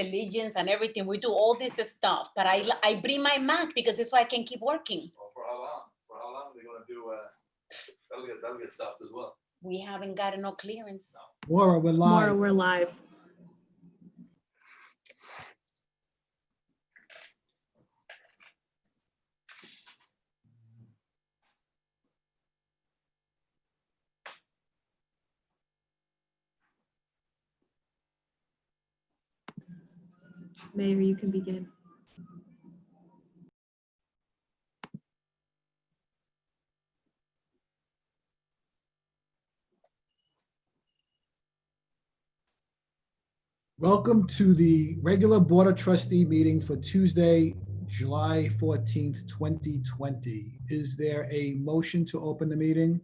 allegiance and everything. We do all this stuff, but I bring my Mac because that's why I can keep working. Well, for how long? For how long are they going to do? That'll get stopped as well. We haven't gotten no clearance. No. Laura, we're live. Laura, we're live. Mayor, you can begin. Welcome to the regular Board of Trustee meeting for Tuesday, July 14th, 2020. Is there a motion to open the meeting?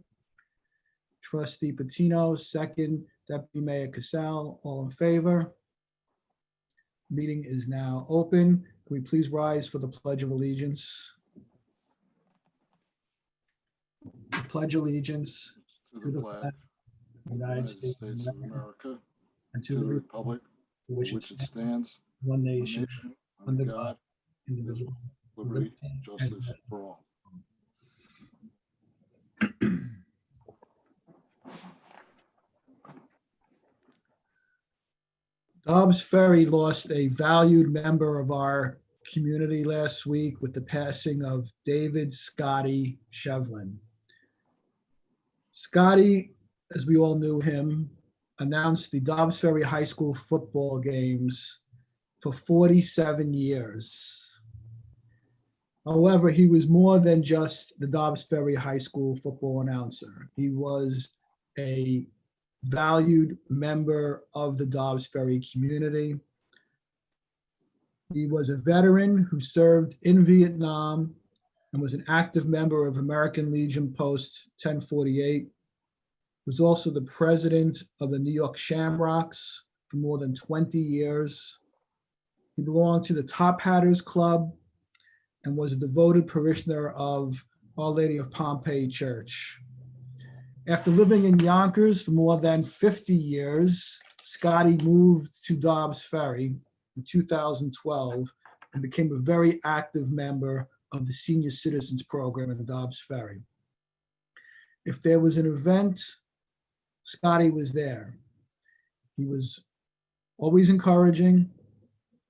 Trustee Patino, second. Deputy Mayor Cassell, all in favor? Meeting is now open. Can we please rise for the Pledge of Allegiance? I pledge allegiance To the flag of the United States of America, and to the republic for for which it stands, one one nation, nation, under under God, God, indivisible. liberty, justice for all. Dobbs Ferry lost a valued member of our community last week with the passing of David Scotty Shevlin. Scotty, as we all knew him, announced the Dobbs Ferry High School football games for 47 years. However, he was more than just the Dobbs Ferry High School football announcer. He was a valued member of the Dobbs Ferry community. He was a veteran who served in Vietnam and was an active member of American Legion Post 1048. Was also the president of the New York Shamrocks for more than 20 years. He belonged to the Top Hatters Club and was a devoted parishioner of Our Lady of Pompeii Church. After living in Yonkers for more than 50 years, Scotty moved to Dobbs Ferry in 2012 and became a very active member of the Senior Citizens Program in Dobbs Ferry. If there was an event, Scotty was there. He was always encouraging,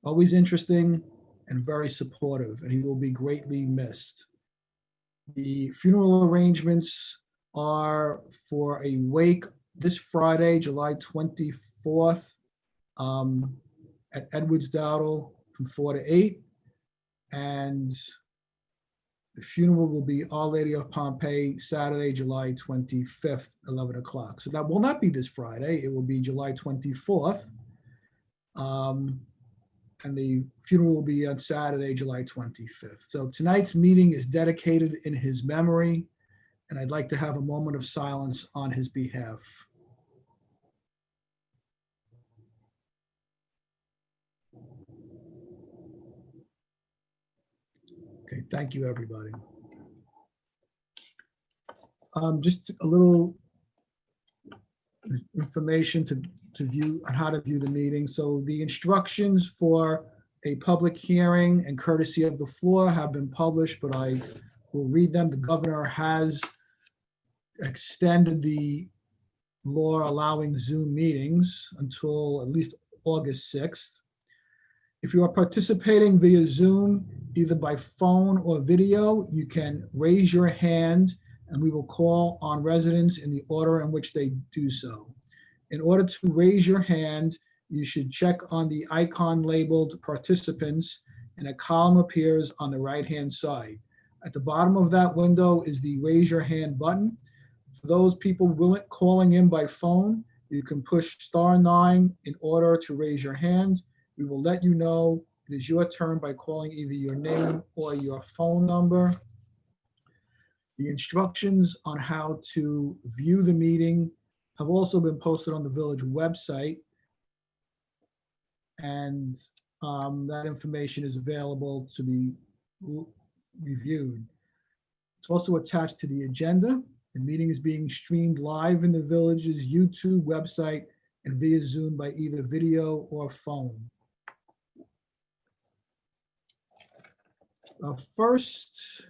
always interesting, and very supportive, and he will be greatly missed. The funeral arrangements are for a wake this Friday, July 24th, at Edwards Dowdle from 4 to 8. And the funeral will be Our Lady of Pompeii, Saturday, July 25th, 11 o'clock. So that will not be this Friday. It will be July 24th. And the funeral will be on Saturday, July 25th. So tonight's meeting is dedicated in his memory, and I'd like to have a moment of silence on his behalf. Okay, thank you, everybody. Just a little information to view on how to view the meeting. So the instructions for a public hearing and courtesy of the floor have been published, but I will read them. The governor has extended the law allowing Zoom meetings until at least August 6th. If you are participating via Zoom, either by phone or video, you can raise your hand and we will call on residents in the order in which they do so. In order to raise your hand, you should check on the icon labeled participants and a column appears on the right-hand side. At the bottom of that window is the raise your hand button. For those people calling in by phone, you can push *9 in order to raise your hand. We will let you know it is your turn by calling either your name or your phone number. The instructions on how to view the meeting have also been posted on the village website. And that information is available to be reviewed. It's also attached to the agenda. The meeting is being streamed live in the village's YouTube website and via Zoom by either video or phone. First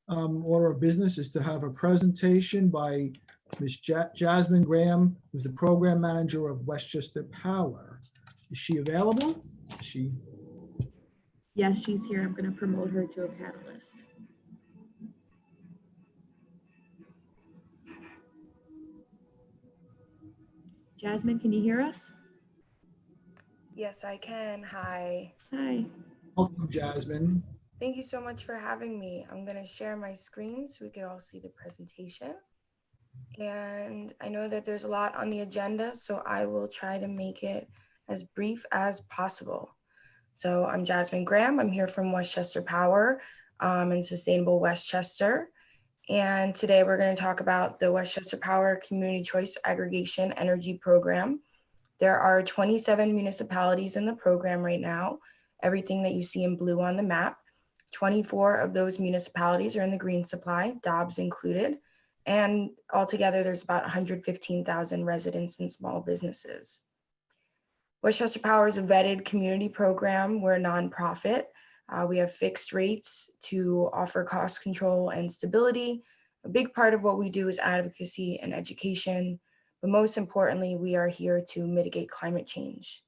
order of business is to have a presentation by Ms. Jasmine Graham, who's the program manager of Westchester Power. Is she available? She, Yes, she's here. I'm going to promote her to a panelist. Jasmine, can you hear us? Yes, I can. Hi. Hi. welcome, Jasmine. Thank you so much for having me. I'm going to share my screen so we can all see the presentation. And I know that there's a lot on the agenda, so I will try to make it as brief as possible. So I'm Jasmine Graham. I'm here from Westchester Power and Sustainable Westchester. And today we're going to talk about the Westchester Power Community Choice Aggregation Energy Program. There are 27 municipalities in the program right now, everything that you see in blue on the map. 24 of those municipalities are in the green supply, Dobbs included, and altogether there's about 115,000 residents and small businesses. Westchester Power is a vetted community program. We're a nonprofit. We have fixed rates to offer cost control and stability. A big part of what we do is advocacy and education, but most importantly, we are here to mitigate climate change.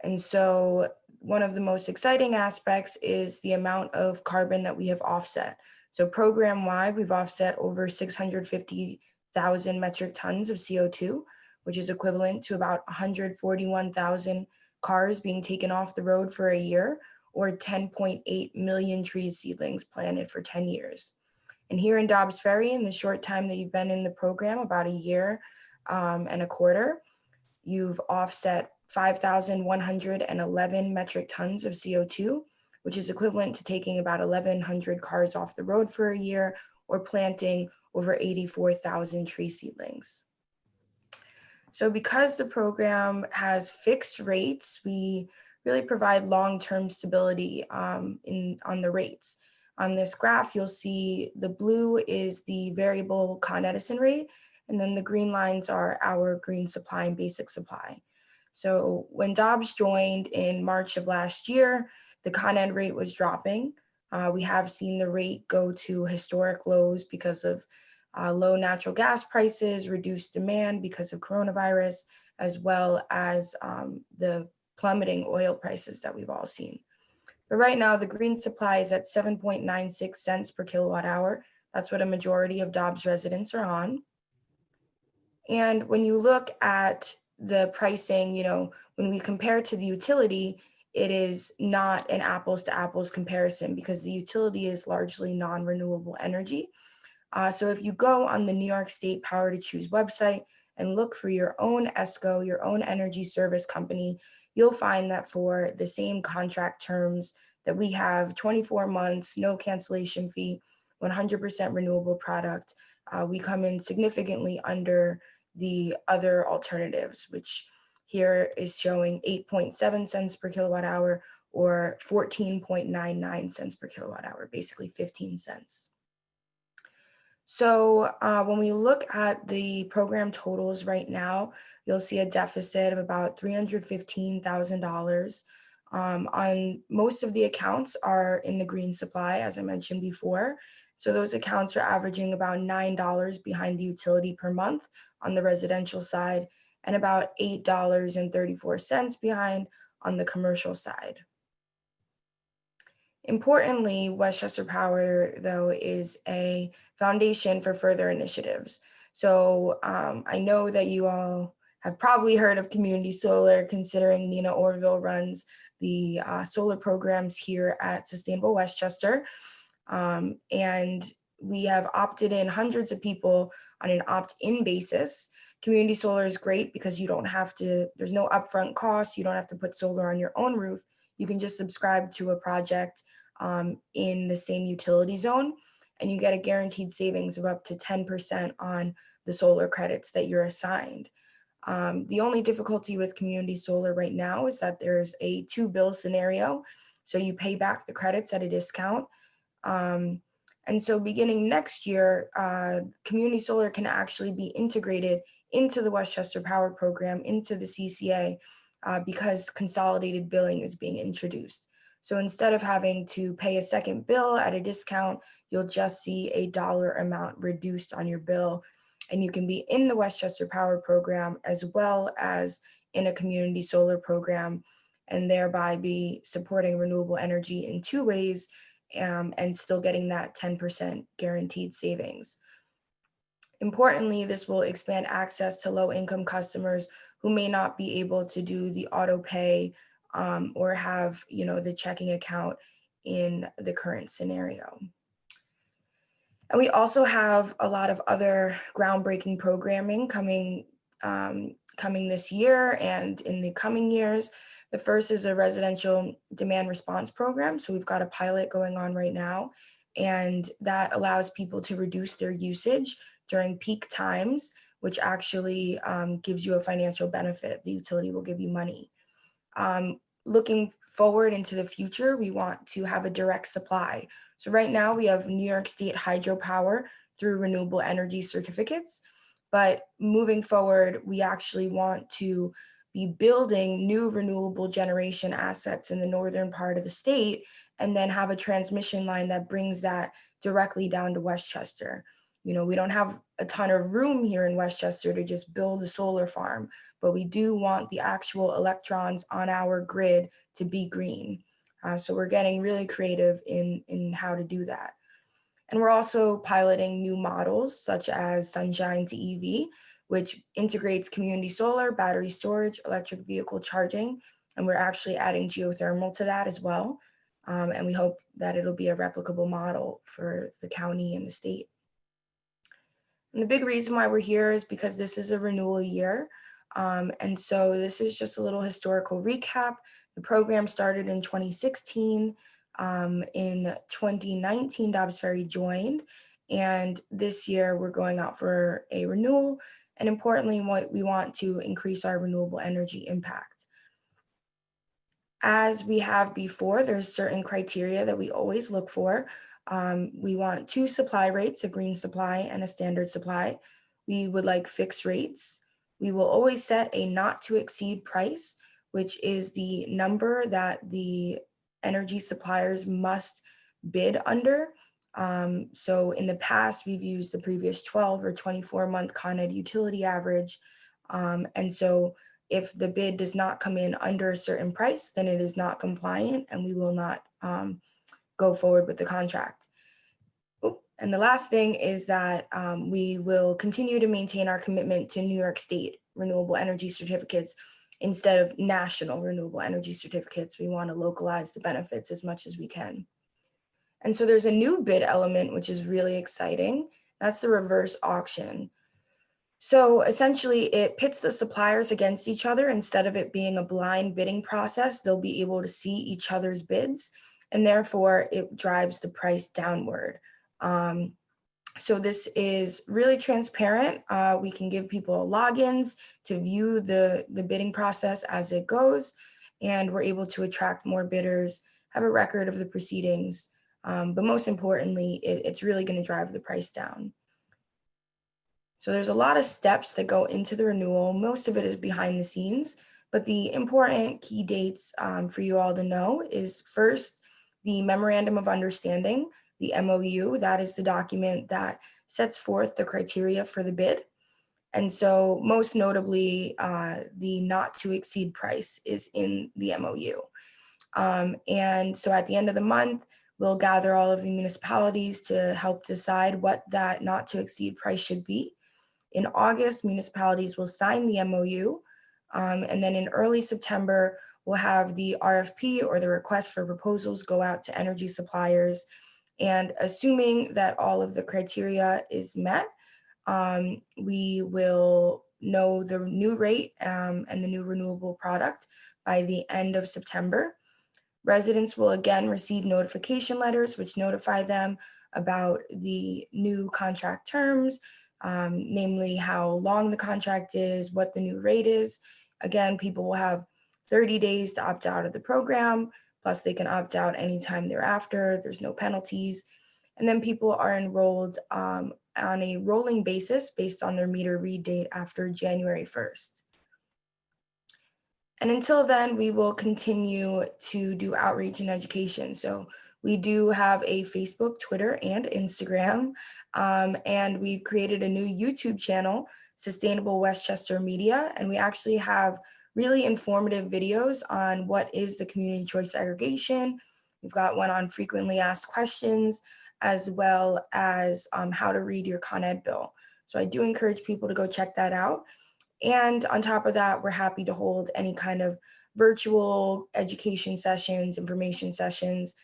And so one of the most exciting aspects is the amount of carbon that we have offset. So program-wide, we've offset over 650,000 metric tons of CO2, which is equivalent to about 141,000 cars being taken off the road for a year, or 10.8 million tree seedlings planted for 10 years. And here in Dobbs Ferry, in the short time that you've been in the program, about a year and a quarter, you've offset 5,111 metric tons of CO2, which is equivalent to taking about 1,100 cars off the road for a year or planting over 84,000 tree seedlings. So because the program has fixed rates, we really provide long-term stability on the rates. On this graph, you'll see the blue is the variable Con Edison rate, and then the green lines are our green supply and basic supply. So when Dobbs joined in March of last year, the Con Ed rate was dropping. We have seen the rate go to historic lows because of low natural gas prices, reduced demand because of coronavirus, as well as the plummeting oil prices that we've all seen. But right now, the green supply is at 7.96 cents per kilowatt hour. That's what a majority of Dobbs residents are on. And when you look at the pricing, when we compare to the utility, it is not an apples to apples comparison because the utility is largely non-renewable energy. So if you go on the New York State Power to Choose website and look for your own ESCO, your own energy service company, you'll find that for the same contract terms that we have, 24 months, no cancellation fee, 100% renewable product, we come in significantly under the other alternatives, which here is showing 8.7 cents per kilowatt hour or 14.99 cents per kilowatt hour, basically 15 cents. So when we look at the program totals right now, you'll see a deficit of about $315,000. On most of the accounts are in the green supply, as I mentioned before. So those accounts are averaging about $9 behind the utility per month on the residential side and about $8.34 behind on the commercial side. Importantly, Westchester Power, though, is a foundation for further initiatives. So I know that you all have probably heard of community solar, considering Nina Orville runs the solar programs here at Sustainable Westchester. And we have opted in hundreds of people on an opt-in basis. Community solar is great because you don't have to, there's no upfront cost. You don't have to put solar on your own roof. You can just subscribe to a project in the same utility zone, and you get a guaranteed savings of up to 10% on the solar credits that you're assigned. The only difficulty with community solar right now is that there's a two-bill scenario. So you pay back the credits at a discount. And so beginning next year, community solar can actually be integrated into the Westchester Power Program, into the CCA, because consolidated billing is being introduced. So instead of having to pay a second bill at a discount, you'll just see a dollar amount reduced on your bill. And you can be in the Westchester Power Program as well as in a community solar program, and thereby be supporting renewable energy in two ways, and still getting that 10% guaranteed savings. Importantly, this will expand access to low-income customers who may not be able to do the auto pay or have, the checking account in the current scenario. And we also have a lot of other groundbreaking programming coming this year and in the coming years. The first is a residential demand response program. So we've got a pilot going on right now, and that allows people to reduce their usage during peak times, which actually gives you a financial benefit. The utility will give you money. Looking forward into the future, we want to have a direct supply. So right now we have New York State hydropower through renewable energy certificates, but moving forward, we actually want to be building new renewable generation assets in the northern part of the state, and then have a transmission line that brings that directly down to Westchester. We don't have a ton of room here in Westchester to just build a solar farm, but we do want the actual electrons on our grid to be green. So we're getting really creative in how to do that. And we're also piloting new models such as Sunshine to EV, which integrates community solar, battery storage, electric vehicle charging, and we're actually adding geothermal to that as well. And we hope that it'll be a replicable model for the county and the state. And the big reason why we're here is because this is a renewal year. And so this is just a little historical recap. The program started in 2016. In 2019, Dobbs Ferry joined. And this year we're going out for a renewal. And importantly, we want to increase our renewable energy impact. As we have before, there's certain criteria that we always look for. We want 2 supply rates, a green supply and a standard supply. We would like fixed rates. We will always set a not to exceed price, which is the number that the energy suppliers must bid under. So in the past, we've used the previous 12 or 24-month Con Ed utility average. And so if the bid does not come in under a certain price, then it is not compliant and we will not go forward with the contract. And the last thing is that we will continue to maintain our commitment to New York State renewable energy certificates instead of national renewable energy certificates. We want to localize the benefits as much as we can. And so there's a new bid element, which is really exciting. That's the reverse auction. So essentially it pits the suppliers against each other. Instead of it being a blind bidding process, they'll be able to see each other's bids, and therefore it drives the price downward. So this is really transparent. We can give people logins to view the bidding process as it goes, and we're able to attract more bidders, have a record of the proceedings. But most importantly, it's really going to drive the price down. So there's a lot of steps that go into the renewal. Most of it is behind the scenes, but the important key dates for you all to know is first, the Memorandum of Understanding, the MOU. That is the document that sets forth the criteria for the bid. And so most notably, the not to exceed price is in the MOU. And so at the end of the month, we'll gather all of the municipalities to help decide what that not to exceed price should be. In August, municipalities will sign the MOU. And then in early September, we'll have the RFP or the request for proposals go out to energy suppliers. And assuming that all of the criteria is met, we will know the new rate and the new renewable product by the end of September. Residents will again receive notification letters which notify them about the new contract terms, namely how long the contract is, what the new rate is. Again, people will have 30 days to opt out of the program, plus they can opt out anytime thereafter. There's no penalties. And then people are enrolled on a rolling basis based on their meter read date after January 1st. And until then, we will continue to do outreach and education. So we do have a Facebook, Twitter, and Instagram. And we've created a new YouTube channel, Sustainable Westchester Media. And we actually have really informative videos on what is the community choice segregation. We've got one on frequently asked questions, as well as how to read your Con Ed bill. So I do encourage people to go check that out. And on top of that, we're happy to hold any kind of virtual education sessions, information sessions.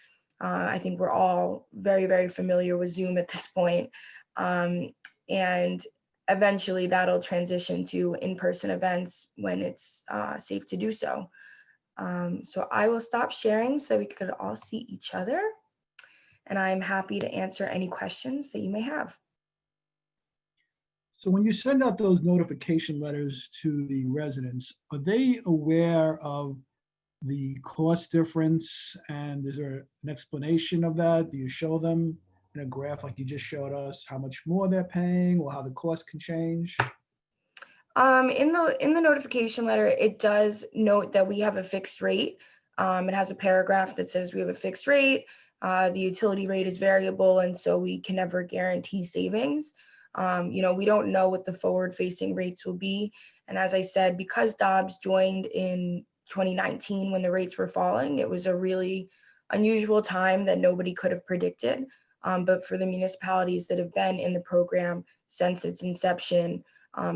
I think we're all very, very familiar with Zoom at this point. And eventually that'll transition to in-person events when it's safe to do so. So I will stop sharing so we could all see each other. And I'm happy to answer any questions that you may have. So when you send out those notification letters to the residents, are they aware of the cost difference? And is there an explanation of that? Do you show them in a graph like you just showed us how much more they're paying or how the cost can change? In the notification letter, it does note that we have a fixed rate. It has a paragraph that says we have a fixed rate. The utility rate is variable, and so we can never guarantee savings. We don't know what the forward-facing rates will be. And as I said, because Dobbs joined in 2019 when the rates were falling, it was a really unusual time that nobody could have predicted. But for the municipalities that have been in the program since its inception,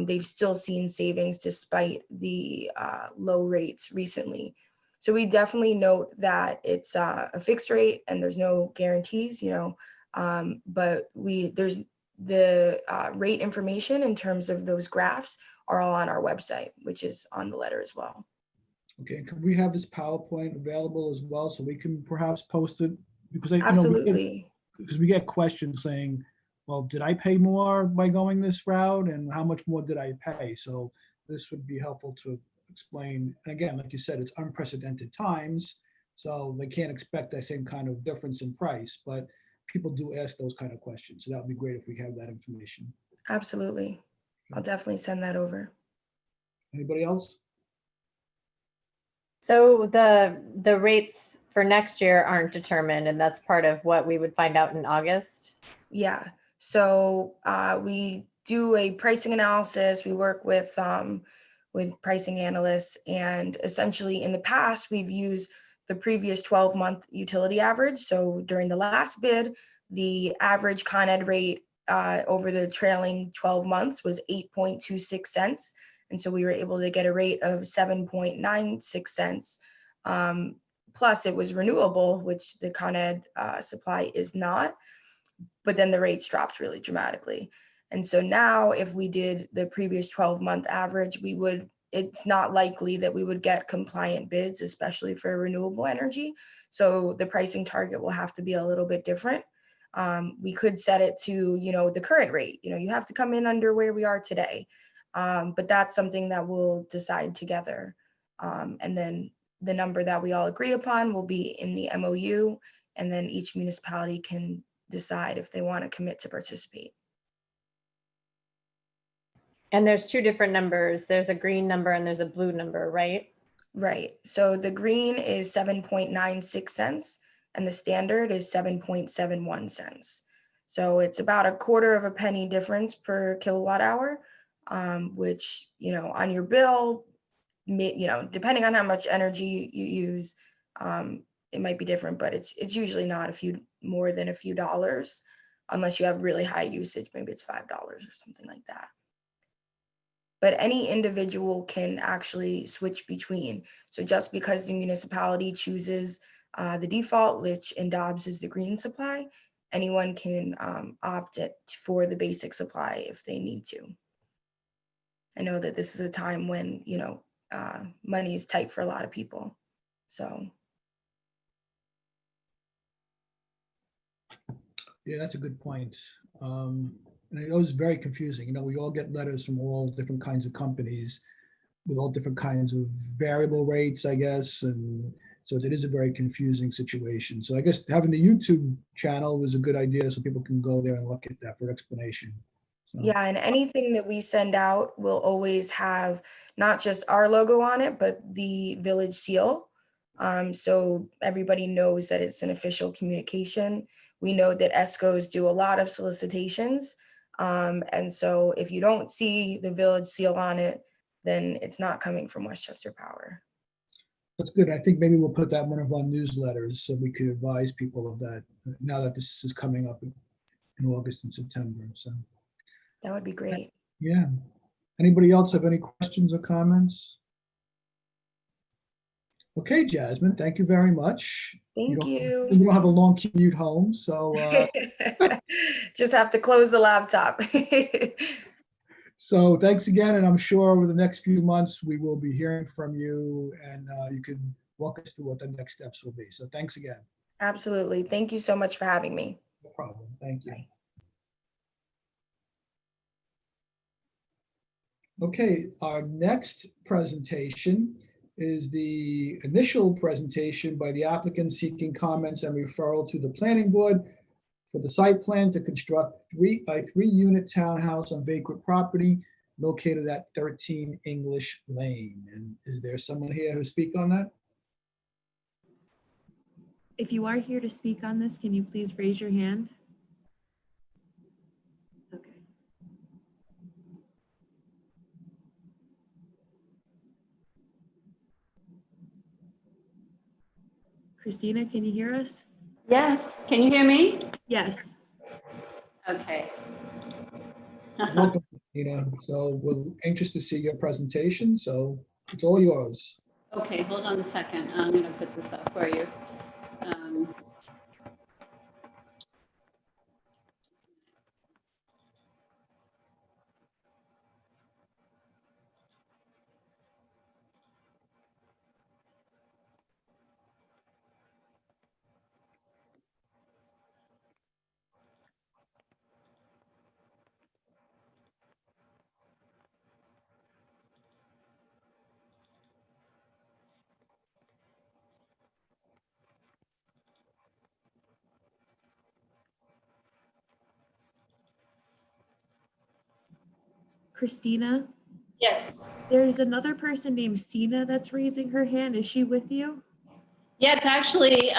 they've still seen savings despite the low rates recently. So we definitely note that it's a fixed rate and there's no guarantees, but there's the rate information in terms of those graphs are all on our website, which is on the letter as well. Okay, could we have this PowerPoint available as well so we can perhaps post it? Because Absolutely. because we get questions saying, well, did I pay more by going this route and how much more did I pay? So this would be helpful to explain. And again, like you said, it's unprecedented times, so they can't expect that same kind of difference in price, but people do ask those kind of questions. So that would be great if we have that information. Absolutely. I'll definitely send that over. Anybody else? So the rates for next year aren't determined, and that's part of what we would find out in August? Yeah. So we do a pricing analysis. We work with pricing analysts, and essentially in the past, we've used the previous 12-month utility average. So during the last bid, the average Con Ed rate over the trailing 12 months was 8.26 cents. And so we were able to get a rate of 7.96 cents. Plus it was renewable, which the Con Ed supply is not. But then the rates dropped really dramatically. And so now if we did the previous 12-month average, it's not likely that we would get compliant bids, especially for renewable energy. So the pricing target will have to be a little bit different. We could set it to, the current rate. You have to come in under where we are today. But that's something that we'll decide together. And then the number that we all agree upon will be in the MOU, and then each municipality can decide if they want to commit to participate. And there's two different numbers. There's a green number and there's a blue number, right? Right. So the green is 7.96 cents and the standard is 7.71 cents. So it's about a quarter of a penny difference per kilowatt hour, which, on your bill, depending on how much energy you use, it might be different, but it's usually not more than a few dollars, unless you have really high usage. Maybe it's $5 or something like that. But any individual can actually switch between. So just because the municipality chooses the default, which in Dobbs is the green supply, anyone can opt for the basic supply if they need to. I know that this is a time when, money is tight for a lot of people. So. Yeah, that's a good point. And it was very confusing. We all get letters from all different kinds of companies with all different kinds of variable rates, I guess. And so it is a very confusing situation. So I guess having the YouTube channel was a good idea so people can go there and look at that for explanation. So, Yeah, and anything that we send out will always have not just our logo on it, but the village seal. So everybody knows that it's an official communication. We know that ESCOs do a lot of solicitations. And so if you don't see the village seal on it, then it's not coming from Westchester Power. that's good. I think maybe we'll put that in one of our newsletters so we could advise people of that now that this is coming up in August and September. So, That would be great. yeah. Anybody else have any questions or comments? Okay, Jasmine, thank you very much. Thank You you. don't have a long commute home, so Just have to close the laptop. so thanks again, and I'm sure over the next few months we will be hearing from you, and you can walk us through what the next steps will be. So thanks again. Absolutely. Thank you so much for having me. No problem. Thank you. Bye. Okay, our next presentation is the initial presentation by the applicant seeking comments and referral to the planning board for the site plan to construct a three-unit townhouse on vacant property located at 13 English Lane. And is there someone here who speak on that? If you are here to speak on this, can you please raise your hand? Okay. Christina, can you hear us? Yes, can you hear me? Yes. Okay. Welcome, Tina. So we're anxious to see your presentation, so it's all yours. Okay, hold on a second. I'm going to put this up for you. Christina, Yes. there's another person named Sina that's raising her hand. Is she with you? Yeah, it's actually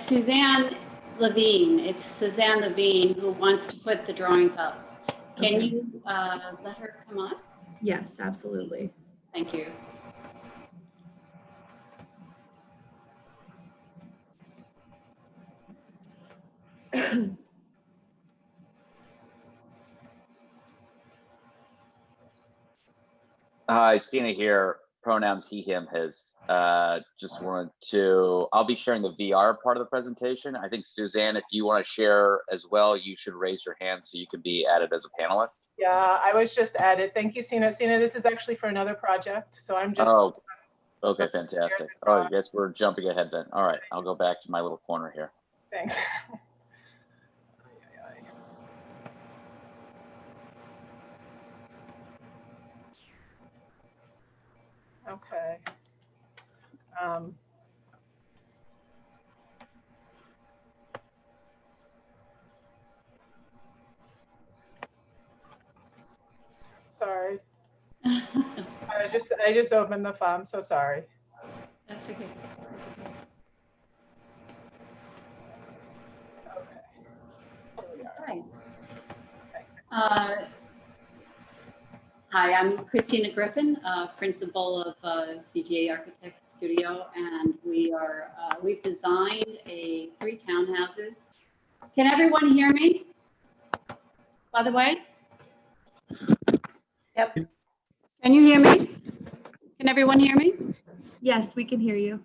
Suzanne Levine. It's Suzanne Levine who wants to put the drawings up. Can Okay. you let her come on? Yes, absolutely. Thank you. Hi, Sina here, pronouns he, him, his. Just wanted to, I'll be sharing the VR part of the presentation. I think Suzanne, if you want to share as well, you should raise your hand so you can be added as a panelist. Yeah, I was just added. Thank you, Sina. Sina, this is actually for another project, so I'm just. Oh, okay, fantastic. Oh, I guess we're jumping ahead then. All right, I'll go back to my little corner here. Thanks. Okay. Sorry. I just opened the file. I'm so sorry. That's okay. Okay. Here we are. Hi. Okay. Hi, I'm Christina Griffin, principal of CGA Architects Studio, and we've designed three townhouses. Can everyone hear me? By the way? Yep. Can you hear me? Can everyone hear me? Yes, we can hear you.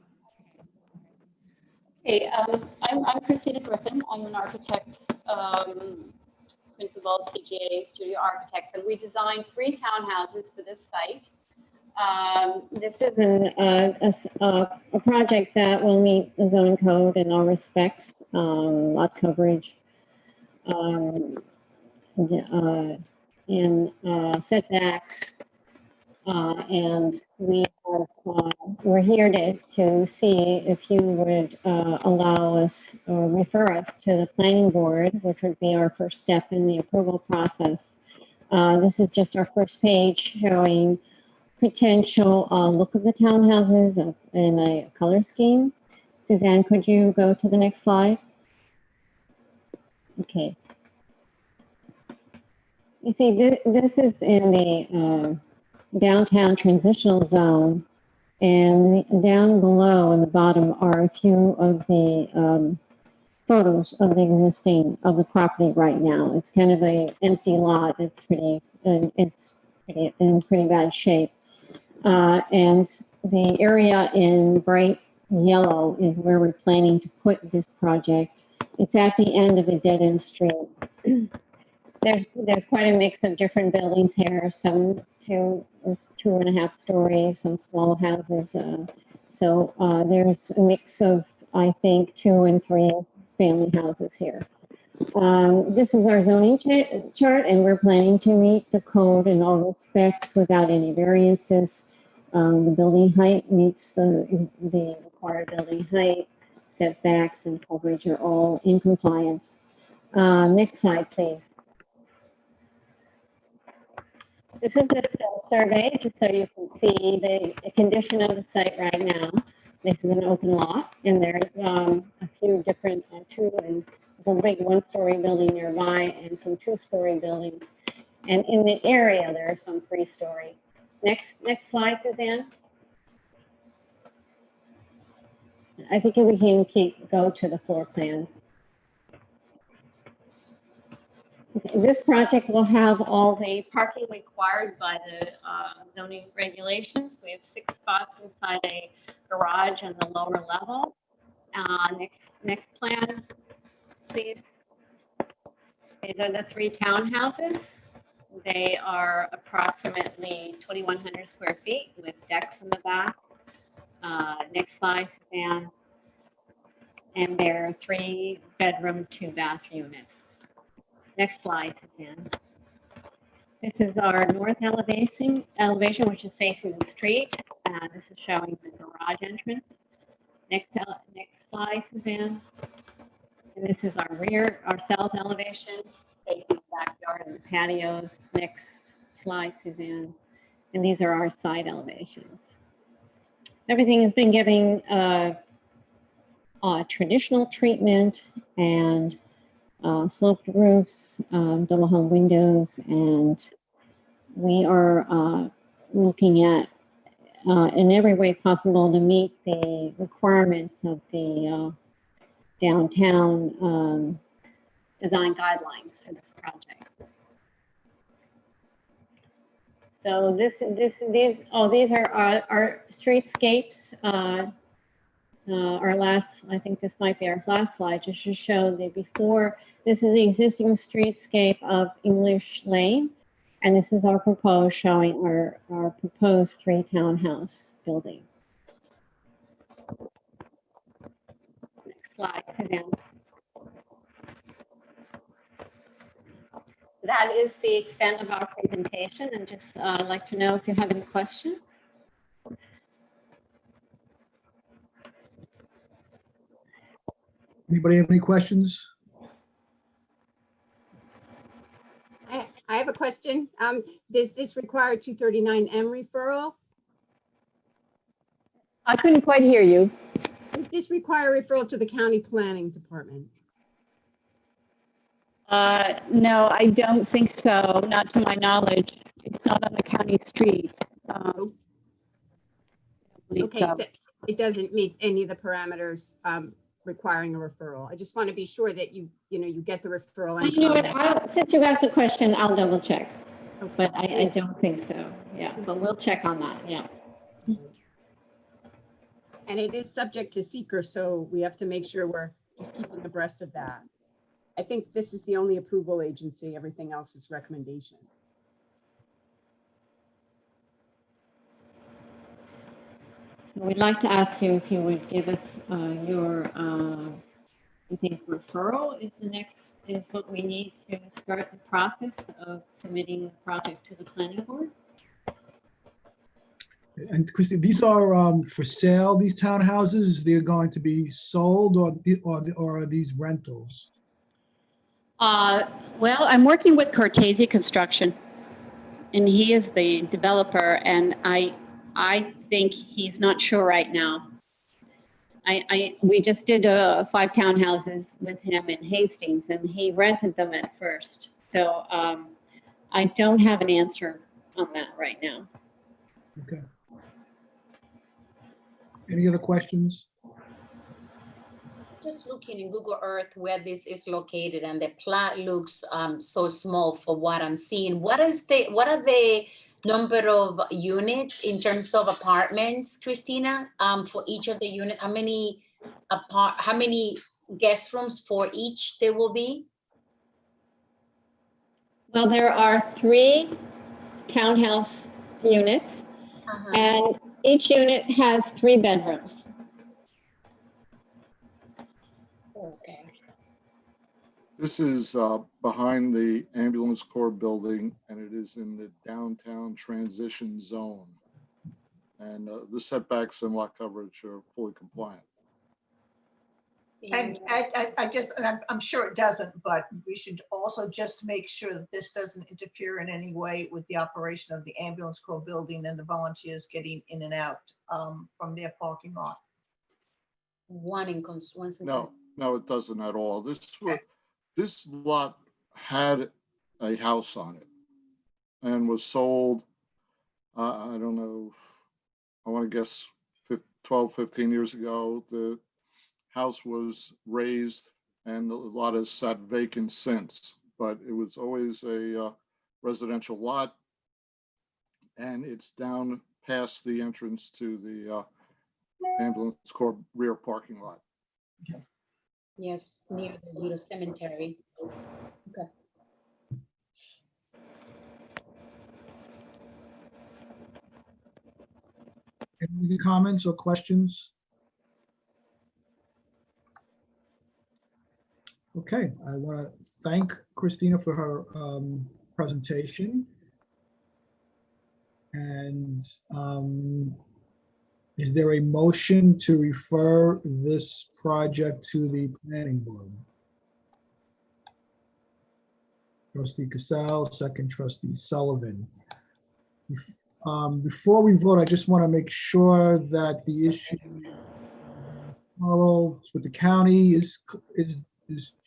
Okay, I'm Christina Griffin. I'm an architect, principal of CGA Studio Architects, and we designed three townhouses for this site. This is a project that will meet the zoning code in all respects, lot coverage, and setbacks. And we're here to see if you would allow us or refer us to the planning board, which would be our first step in the approval process, This is just our first page showing potential look of the townhouses in a color scheme. Suzanne, could you go to the next slide? Okay. You see, this is in the downtown transitional zone, and down below in the bottom are a few of the photos of the existing of the property right now. It's kind of a empty lot. It's pretty in pretty bad shape. And the area in bright yellow is where we're planning to put this project. It's at the end of a dead-end street. There's quite a mix of different buildings here, some 2.5 stories, some small houses. So there's a mix of, I think, 2 and 3 family houses here. This is our zoning chart, and we're planning to meet the code in all respects without any variances. The building height meets the required building height, setbacks, and coverage are all in compliance. Next slide, please. This is just a survey, just so you can see the condition of the site right now. This is an open lot, and there's a few different there's a big 1-story building nearby and some 2-story buildings. And in the area, there are some 3-story. Next slide, Suzanne. I think we can go to the floor plans. This project will have all the parking required by the zoning regulations. We have 6 spots inside a garage on the lower level. Next plan, please. These are the 3 townhouses. They are approximately 2,100 square feet with decks in the back. Next slide, Suzanne. And there are 3-bedroom, 2-bath units. Next slide, Suzanne. This is our north elevation, which is facing the street. This is showing the garage entrance. Next slide, Suzanne. And this is our south elevation, facing the backyard and the patios. Next slide, Suzanne. And these are our side elevations. Everything has been given traditional treatment and sloped roofs, double hung windows, and we are looking at in every way possible to meet the requirements of the downtown design guidelines for this project. So these are our streetscapes. Our last, I think this might be our last slide, just to show the before. This is the existing streetscape of English Lane, and this is our proposed, showing our proposed 3 townhouse building. Next slide, Suzanne. That is the extent of our presentation, and just like to know if you have any questions. Anybody have any questions? I have a question. Does this require a 239M referral? I couldn't quite hear you. Does this require a referral to the county planning department? No, I don't think so, not to my knowledge. It's not on the county street. Okay, so it doesn't meet any of the parameters requiring a referral. I just want to be sure that you get the referral. And you know what, since you asked the question, I'll double check. Okay. But I don't think so. Yeah, but we'll check on that. Yeah. And it is subject to seeker, so we have to make sure we're just keeping abreast of that. I think this is the only approval agency. Everything else is recommendation. So we'd like to ask you if you would give us your, I think referral is what we need to start the process of submitting the project to the planning board. And Christy, these are for sale, these townhouses? They're going to be sold, or are these rentals? Well, I'm working with Cortese Construction, and he is the developer, and I think he's not sure right now. We just did 5 townhouses with him in Hastings, and he rented them at first. So I don't have an answer on that right now. Okay. Any other questions? Just looking in Google Earth where this is located, and the plot looks so small for what I'm seeing. What are the number of units in terms of apartments, Christina? For each of the units, how many guest rooms for each there will be? Well, there are 3 townhouse units, and each unit has 3 bedrooms. Okay. This is behind the ambulance corps building, and it is in the downtown transition zone. And the setbacks and lot coverage are fully compliant. And I'm sure it doesn't, but we should also just make sure that this doesn't interfere in any way with the operation of the ambulance corps building and the volunteers getting in and out from their parking lot. No, it doesn't at all. This lot had a house on it and was sold, I don't know, I want to guess 12, 15 years ago. The house was raised and the lot has sat vacant since, but it was always a residential lot, and it's down past the entrance to the ambulance corps rear parking lot. Okay. Yes, near the little cemetery. Okay. Any comments or questions? Okay, I want to thank Christina for her presentation. And is there a motion to refer this project to the planning board? Trustee Cassell, second trustee Sullivan. Before we vote, I just want to make sure that the issue with the county is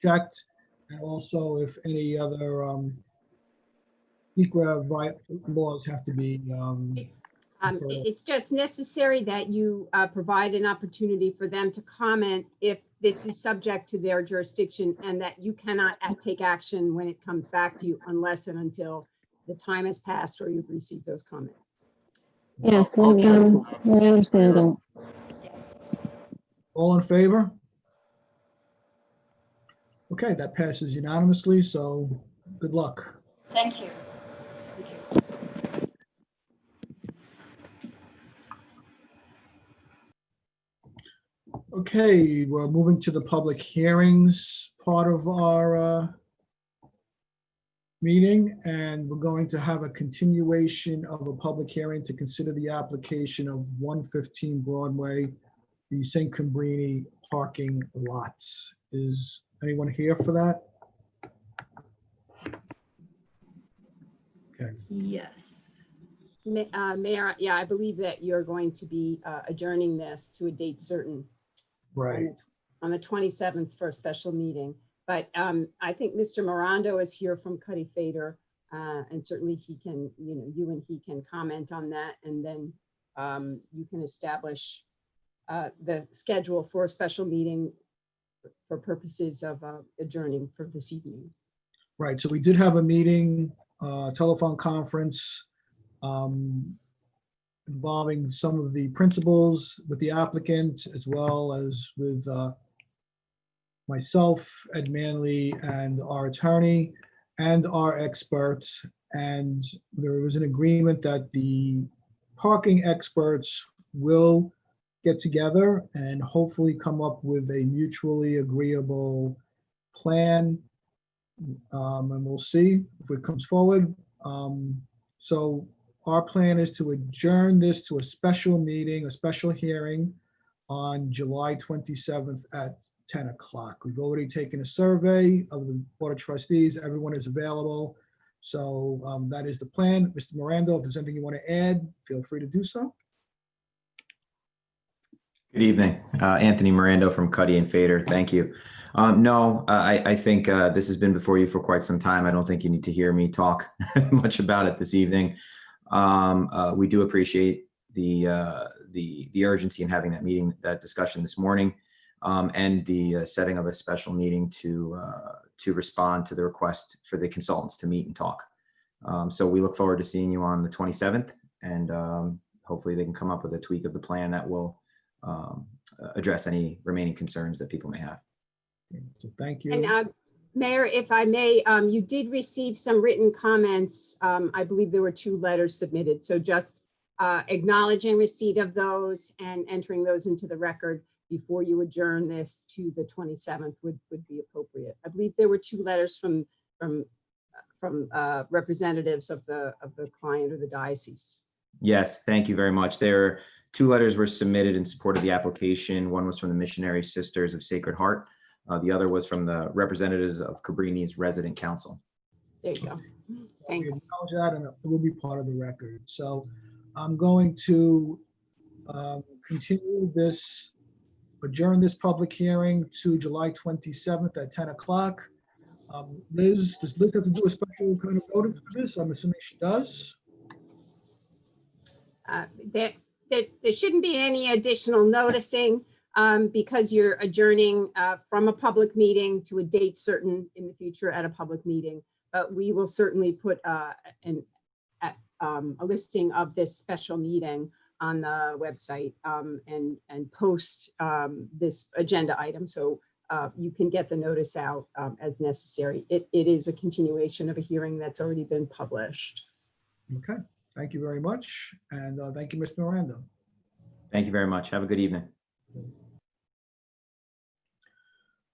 checked, and also if any other secret laws have to be. It's just necessary that you provide an opportunity for them to comment if this is subject to their jurisdiction, and that you cannot take action when it comes back to you unless and until the time has passed or you've received those comments. Yes, I'll check we that. understand that. All in favor? Okay, that passes unanimously, so good luck. Thank you. Okay, we're moving to the public hearings part of our meeting, and we're going to have a continuation of a public hearing to consider the application of 115 Broadway, the St. Cabrini parking lots. Is anyone here for that? Okay. Yes. Mayor, yeah, I believe that you're going to be adjourning this to a date certain. Right. On the 27th for a special meeting. But I think Mr. Morando is here from Cuddy Fader, and certainly he can, you and he can comment on that, and then you can establish the schedule for a special meeting for purposes of adjourning for this evening. Right, so we did have a meeting, telephone conference involving some of the principals with the applicant, as well as with myself, Ed Manley, and our attorney, and our experts. And there was an agreement that the parking experts will get together and hopefully come up with a mutually agreeable plan. And we'll see if it comes forward. So our plan is to adjourn this to a special meeting, a special hearing on July 27th at 10 o'clock. We've already taken a survey of the Board of Trustees. Everyone is available. So that is the plan. Mr. Miranda, if there's anything you want to add, feel free to do so. Good evening, Anthony Miranda from Cuddy and Fader. Thank you. No, I think this has been before you for quite some time. I don't think you need to hear me talk much about it this evening. We do appreciate the urgency in having that meeting, that discussion this morning, and the setting of a special meeting to respond to the request for the consultants to meet and talk. So we look forward to seeing you on the 27th, and hopefully they can come up with a tweak of the plan that will address any remaining concerns that people may have. So thank you. And Mayor, if I may, you did receive some written comments. I believe there were 2 letters submitted. So just acknowledging receipt of those and entering those into the record before you adjourn this to the 27th would be appropriate. I believe there were 2 letters from representatives of the client or the diocese. Yes, thank you very much. 2 letters were submitted in support of the application. One was from the Missionary Sisters of Sacred Heart. The other was from the representatives of Cabrini's Resident Council. There you go. Thanks. We acknowledge that, and it will be part of the record. So I'm going to continue this, adjourn this public hearing to July 27th at 10 o'clock. Liz, does Liz have to do a special kind of notice for this? I'm assuming she does. There shouldn't be any additional noticing because you're adjourning from a public meeting to a date certain in the future at a public meeting. But we will certainly put a listing of this special meeting on the website and post this agenda item so you can get the notice out as necessary. It is a continuation of a hearing that's already been published. Okay, thank you very much. And thank you, Mr. Miranda. Thank you very much. Have a good evening.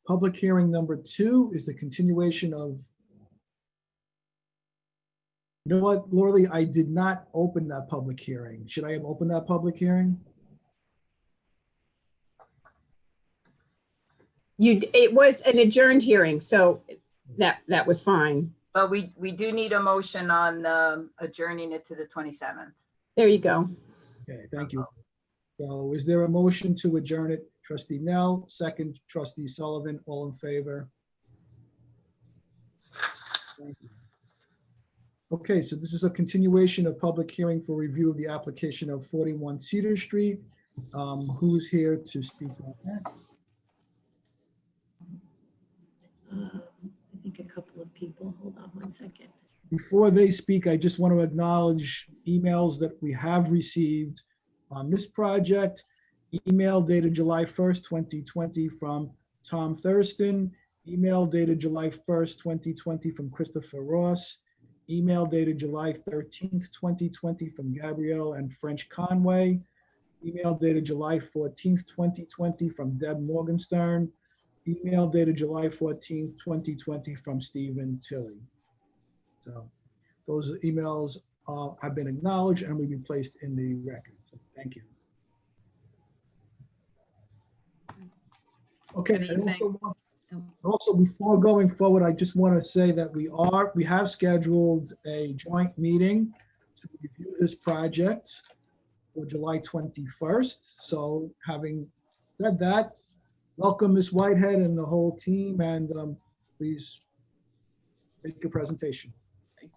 Public hearing number 2 is the continuation of, you know what, Lorley, I did not open that public hearing. Should I have opened that public hearing? It was an adjourned hearing, so that was fine. But we do need a motion on adjourning it to the 27th. There you go. Okay, thank you. So is there a motion to adjourn it? Trustee Nell, second, Trustee Sullivan, all in favor? Thank you. Okay, so this is a continuation of public hearing for review of the application of 41 Cedar Street. Who's here to speak on that? I think a couple of people. Hold on one second. Before they speak, I just want to acknowledge emails that we have received on this project. Email dated July 1st, 2020 from Tom Thurston. Email dated July 1st, 2020 from Christopher Ross. Email dated July 13th, 2020 from Gabrielle and French Conway. Email dated July 14th, 2020 from Deb Morgenstern. Email dated July 14th, 2020 from Stephen Tilley. So those emails have been acknowledged and will be placed in the record. So thank you. Okay, and also before going forward, I just want to say that we have scheduled a joint meeting to review this project for July 21st. So having said that, welcome Ms. Whitehead and the whole team, and please make your presentation.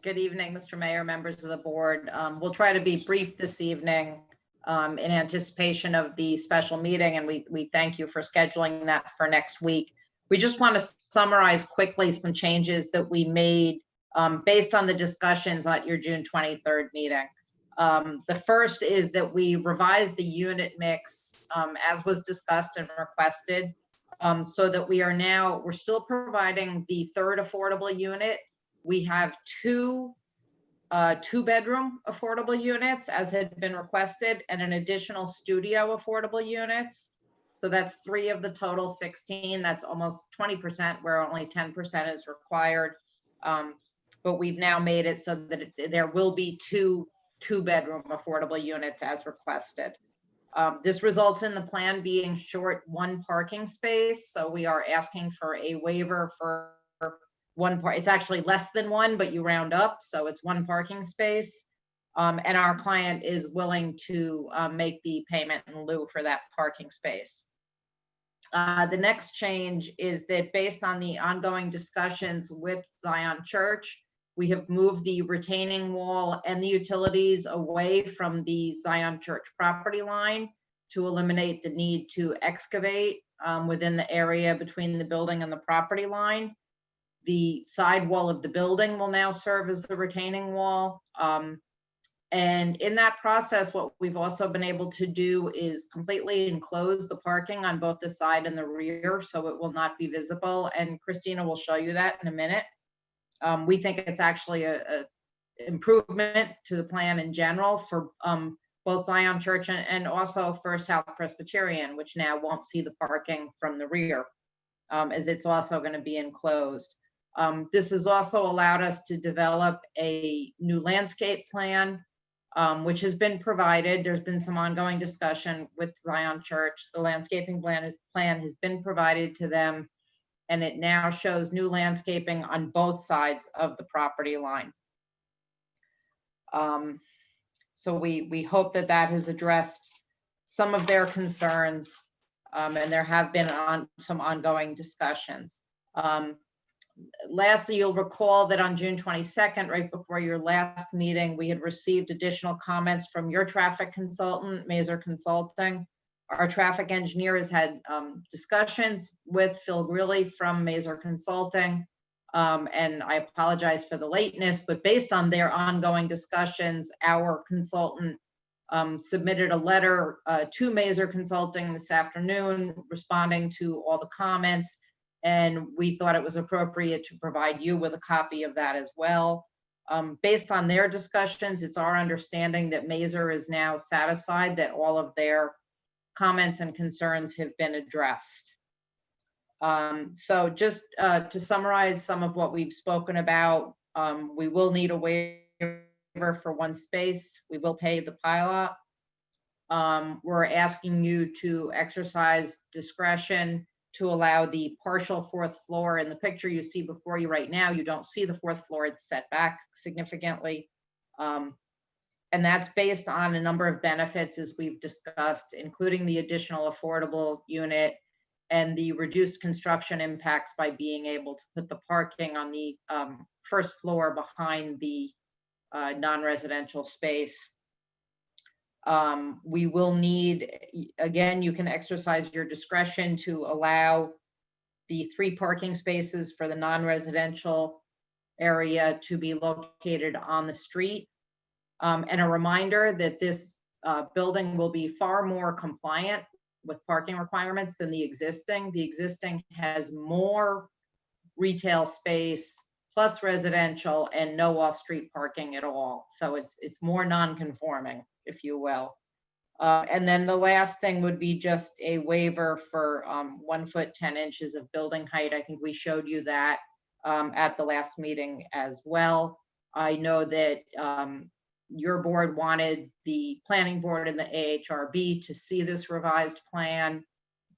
Good evening, Mr. Mayor, members of the board. We'll try to be brief this evening in anticipation of the special meeting, and we thank you for scheduling that for next week. We just want to summarize quickly some changes that we made based on the discussions at your June 23rd meeting. The first is that we revised the unit mix as was discussed and requested, so that we're still providing the 3rd affordable unit. We have 2 2-bedroom affordable units as had been requested, and an additional studio affordable units. So that's 3 of the total 16. That's almost 20% where only 10% is required. But we've now made it so that there will be 2 2-bedroom affordable units as requested. This results in the plan being short 1 parking space. So we are asking for a waiver for it's actually less than one, but you round up, so it's one parking space. And our client is willing to make the payment in lieu for that parking space. The next change is that based on the ongoing discussions with Zion Church, we have moved the retaining wall and the utilities away from the Zion Church property line to eliminate the need to excavate within the area between the building and the property line. The side wall of the building will now serve as the retaining wall. And in that process, what we've also been able to do is completely enclose the parking on both the side and the rear, so it will not be visible. And Christina will show you that in a minute. We think it's actually a improvement to the plan in general for both Zion Church and also for South Presbyterian, which now won't see the parking from the rear, as it's also going to be enclosed. This has also allowed us to develop a new landscape plan, which has been provided. There's been some ongoing discussion with Zion Church. The landscaping plan has been provided to them, and it now shows new landscaping on both sides of the property line. So we hope that that has addressed some of their concerns, and there have been some ongoing discussions. Lastly, you'll recall that on June 22nd, right before your last meeting, we had received additional comments from your traffic consultant, Mazer Consulting. Our traffic engineer has had discussions with Phil Greeley from Mazer Consulting, and I apologize for the lateness, but based on their ongoing discussions, our consultant submitted a letter to Mazer Consulting this afternoon responding to all the comments. And we thought it was appropriate to provide you with a copy of that as well. Based on their discussions, it's our understanding that Mazer is now satisfied that all of their comments and concerns have been addressed. So just to summarize some of what we've spoken about, we will need a waiver for one space. We will pay the pilot. We're asking you to exercise discretion to allow the partial fourth floor. In the picture you see before you right now, you don't see the fourth floor, it's set back significantly. And that's based on a number of benefits as we've discussed, including the additional affordable unit and the reduced construction impacts by being able to put the parking on the first floor behind the non-residential space. We will need, again, you can exercise your discretion to allow the 3 parking spaces for the non-residential area to be located on the street. And a reminder that this building will be far more compliant with parking requirements than the existing. The existing has more retail space plus residential and no off-street parking at all. So it's more non-conforming, if you will. And then the last thing would be just a waiver for 1 foot 10 inches of building height. I think we showed you that at the last meeting as well. I know that your board wanted the planning board and the AHRB to see this revised plan.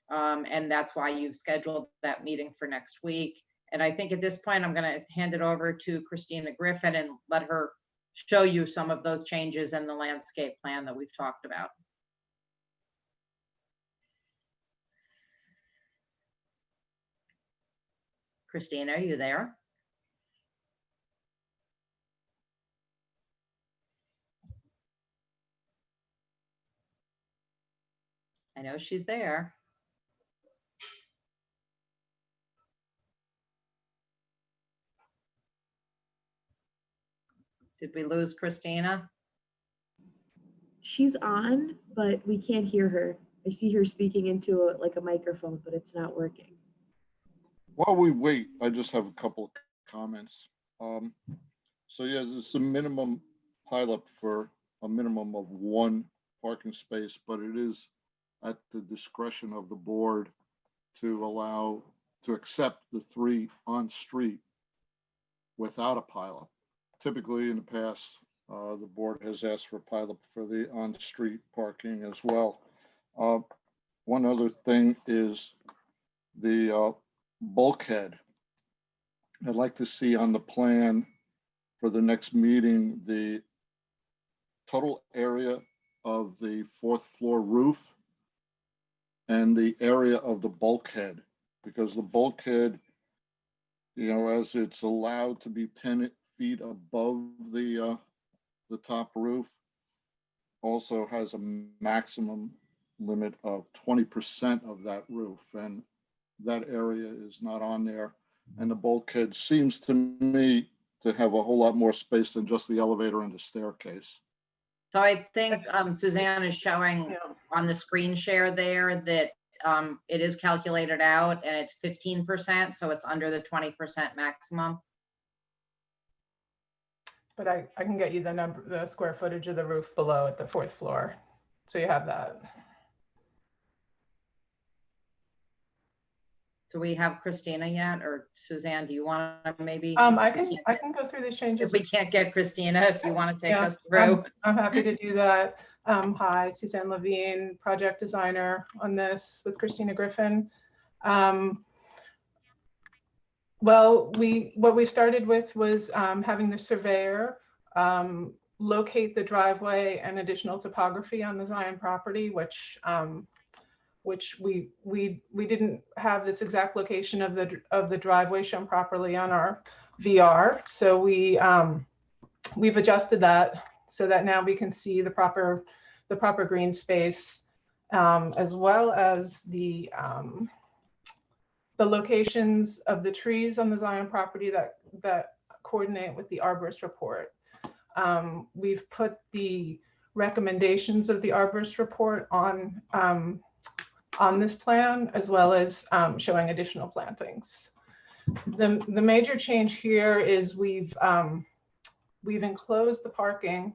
And that's why you've scheduled that meeting for next week. And I think at this point, I'm going to hand it over to Christina Griffin and let her show you some of those changes in the landscape plan that we've talked about. Christina, are you there? I know she's there. Did we lose Christina? She's on, but we can't hear her. I see her speaking into like a microphone, but it's not working. While we wait, I just have a couple of comments. So yeah, there's a minimum pileup for a minimum of 1 parking space, but it is at the discretion of the board to accept the 3 on street without a pileup. Typically in the past, the board has asked for a pileup for the on-street parking as well. One other thing is the bulkhead I'd like to see on the plan for the next meeting, the total area of the 4th floor roof and the area of the bulkhead, because the bulkhead, you know, as it's allowed to be 10 feet above the top roof, also has a maximum limit of 20% of that roof, and that area is not on there. And the bulkhead seems to me to have a whole lot more space than just the elevator and the staircase. So I think Suzanne is showing on the screen share there that it is calculated out and it's 15%, so it's under the 20% maximum. But I can get you the square footage of the roof below at the 4th floor. So you have that. Do we have Christina yet, or Suzanne, do you want to maybe? I can go through these changes. If we can't get Christina, if you want to take Yeah, us through. I'm happy to do that. Hi, Suzanne Levine, project designer on this with Christina Griffin. Well, what we started with was having the surveyor locate the driveway and additional topography on the Zion property, which we didn't have this exact location of the driveway shown properly on our VR. So we've adjusted that so that now we can see the proper green space, as well as the locations of the trees on the Zion property that coordinate with the arborist report. We've put the recommendations of the arborist report on this plan, as well as showing additional plantings. The major change here is we've enclosed the parking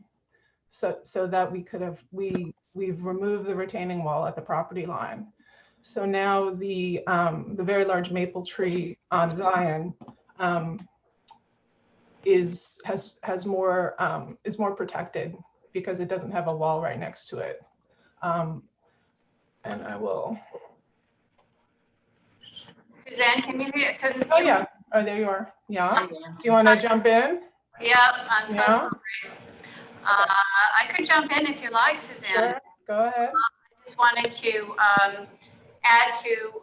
so that we've removed the retaining wall at the property line. So now the very large maple tree on Zion is more protected because it doesn't have a wall right next to it. And I will. Suzanne, can you hear? Oh yeah. Oh, there you are. Yeah. Do you want to jump in? Yeah, I'm so sorry. I could jump in if you like, Suzanne. Sure. Go ahead. I just wanted to add to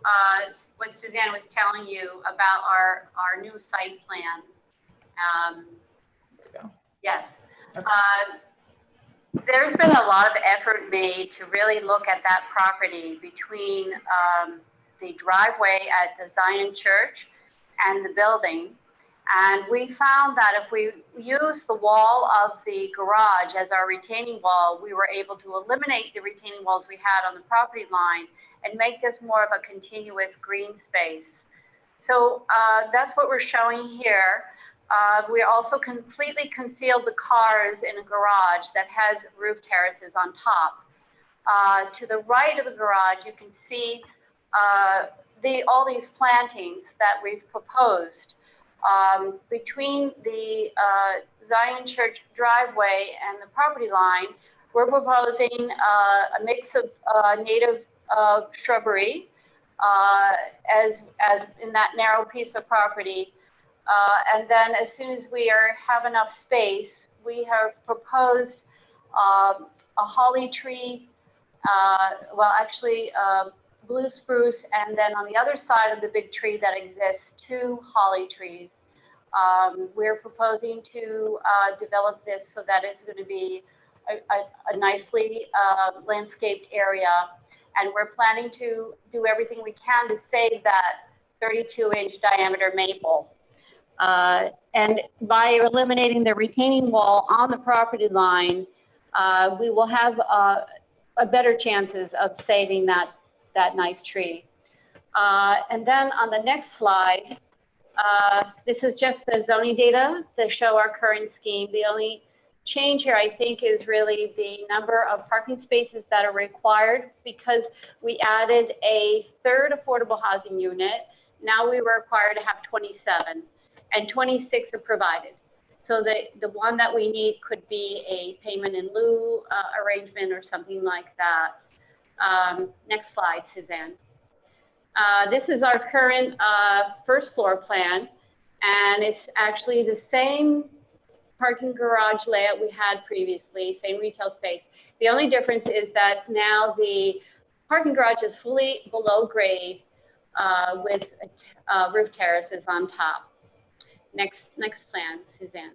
what Suzanne was telling you about our new site plan. Yes. Okay. There's been a lot of effort made to really look at that property between the driveway at the Zion Church and the building. And we found that if we use the wall of the garage as our retaining wall, we were able to eliminate the retaining walls we had on the property line and make this more of a continuous green space. So that's what we're showing here. We also completely concealed the cars in a garage that has roof terraces on top. To the right of the garage, you can see all these plantings that we've proposed. Between the Zion Church driveway and the property line, we're proposing a mix of native shrubbery as in that narrow piece of property. And then as soon as we have enough space, we have proposed a holly tree, blue spruce, and then on the other side of the big tree that exists, 2 holly trees. We're proposing to develop this so that it's going to be a nicely landscaped area. And we're planning to do everything we can to save that 32-inch diameter maple. And by eliminating the retaining wall on the property line, we will have a better chances of saving that nice tree. And then on the next slide, this is just the zoning data to show our current scheme. The only change here, I think, is really the number of parking spaces that are required, because we added a 3rd affordable housing unit. Now we were required to have 27, and 26 are provided. So the one that we need could be a payment in lieu arrangement or something like that. Next slide, Suzanne. This is our current 1st floor plan. And it's actually the same parking garage layout we had previously, same retail space. The only difference is that now the parking garage is fully below grade with roof terraces on top. Next plan, Suzanne.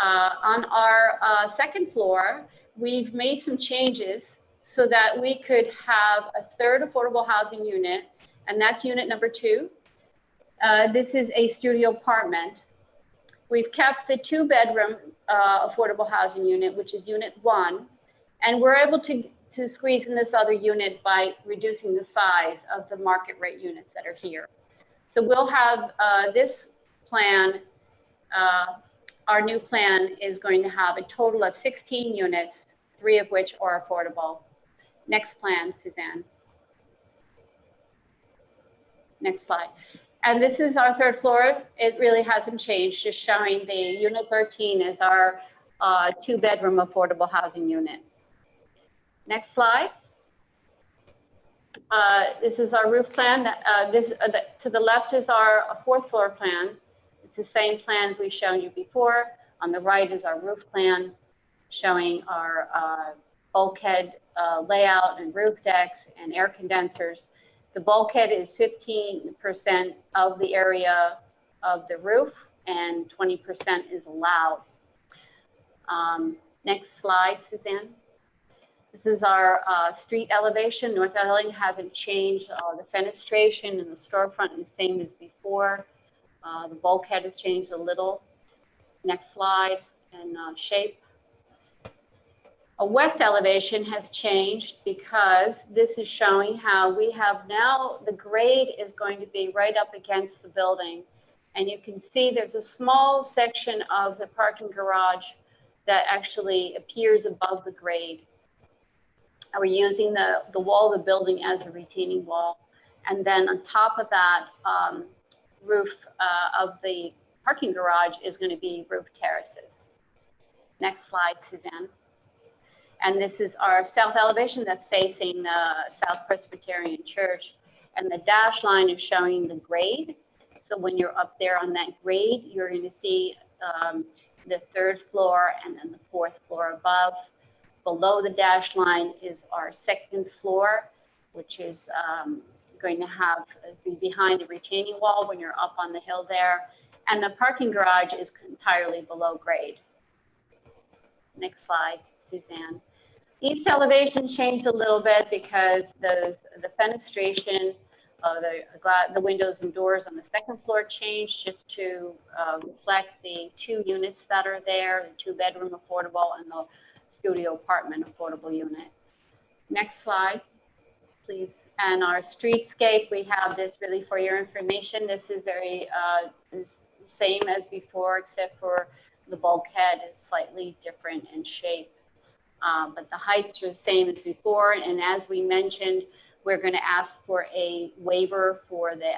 On our second floor, we've made some changes so that we could have a third affordable housing unit, and that's unit number 2. This is a studio apartment. We've kept the 2-bedroom affordable housing unit, which is unit 1, and we're able to squeeze in this other unit by reducing the size of the market rate units that are here. So we'll have this plan, our new plan is going to have a total of 16 units, 3 of which are affordable. Next plan, Suzanne. Next slide. And this is our third floor. It really hasn't changed, just showing the unit 13 is our 2-bedroom affordable housing unit. Next slide. This is our roof plan. To the left is our 4th floor plan. It's the same plan we've shown you before. On the right is our roof plan showing our bulkhead layout and roof decks and air condensers. The bulkhead is 15% of the area of the roof and 20% is allowed. Next slide, Suzanne. This is our street elevation. North Elling hasn't changed. The fenestration and the storefront is the same as before. The bulkhead has changed a little. Next slide, and shape. A west elevation has changed because this is showing how we have now, the grade is going to be right up against the building. And you can see there's a small section of the parking garage that actually appears above the grade. And we're using the wall of the building as a retaining wall. And then on top of that, roof of the parking garage is going to be roof terraces. Next slide, Suzanne. And this is our south elevation that's facing the South Presbyterian Church. And the dash line is showing the grade. So when you're up there on that grade, you're going to see the 3rd floor and then the 4th floor above. Below the dash line is our 2nd floor, which is going to be behind the retaining wall when you're up on the hill there. And the parking garage is entirely below grade. Next slide, Suzanne. East elevation changed a little bit because the fenestration, the windows and doors on the 2nd floor changed just to reflect the 2 units that are there, the 2-bedroom affordable and the studio apartment affordable unit. Next slide, please. And our streetscape, we have this really for your information. This is very same as before, except for the bulkhead is slightly different in shape. But the heights are the same as before. And as we mentioned, we're going to ask for a waiver for the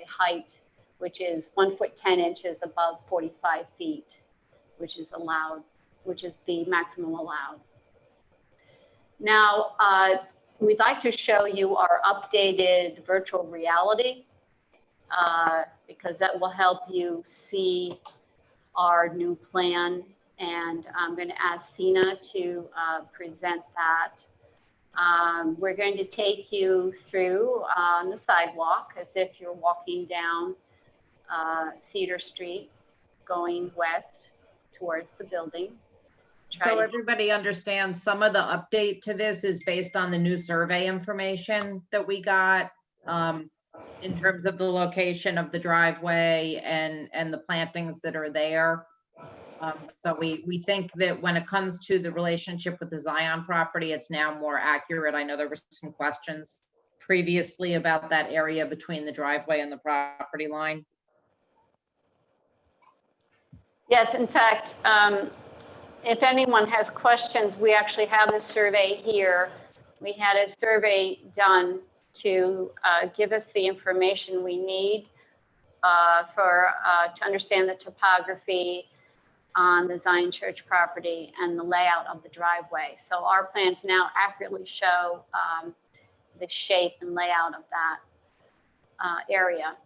height, which is 1 foot 10 inches above 45 feet, which is allowed, which is the maximum allowed. Now, we'd like to show you our updated virtual reality because that will help you see our new plan. And I'm going to ask Sina to present that. We're going to take you through on the sidewalk as if you're walking down Cedar Street, going west towards the building. So everybody understands some of the update to this is based on the new survey information that we got in terms of the location of the driveway and the plantings that are there. So we think that when it comes to the relationship with the Zion property, it's now more accurate. I know there were some questions previously about that area between the driveway and the property line. Yes, in fact, if anyone has questions, we actually have the survey here. We had a survey done to give us the information we need to understand the topography on the Zion Church property and the layout of the driveway. So our plans now accurately show the shape and layout of that area.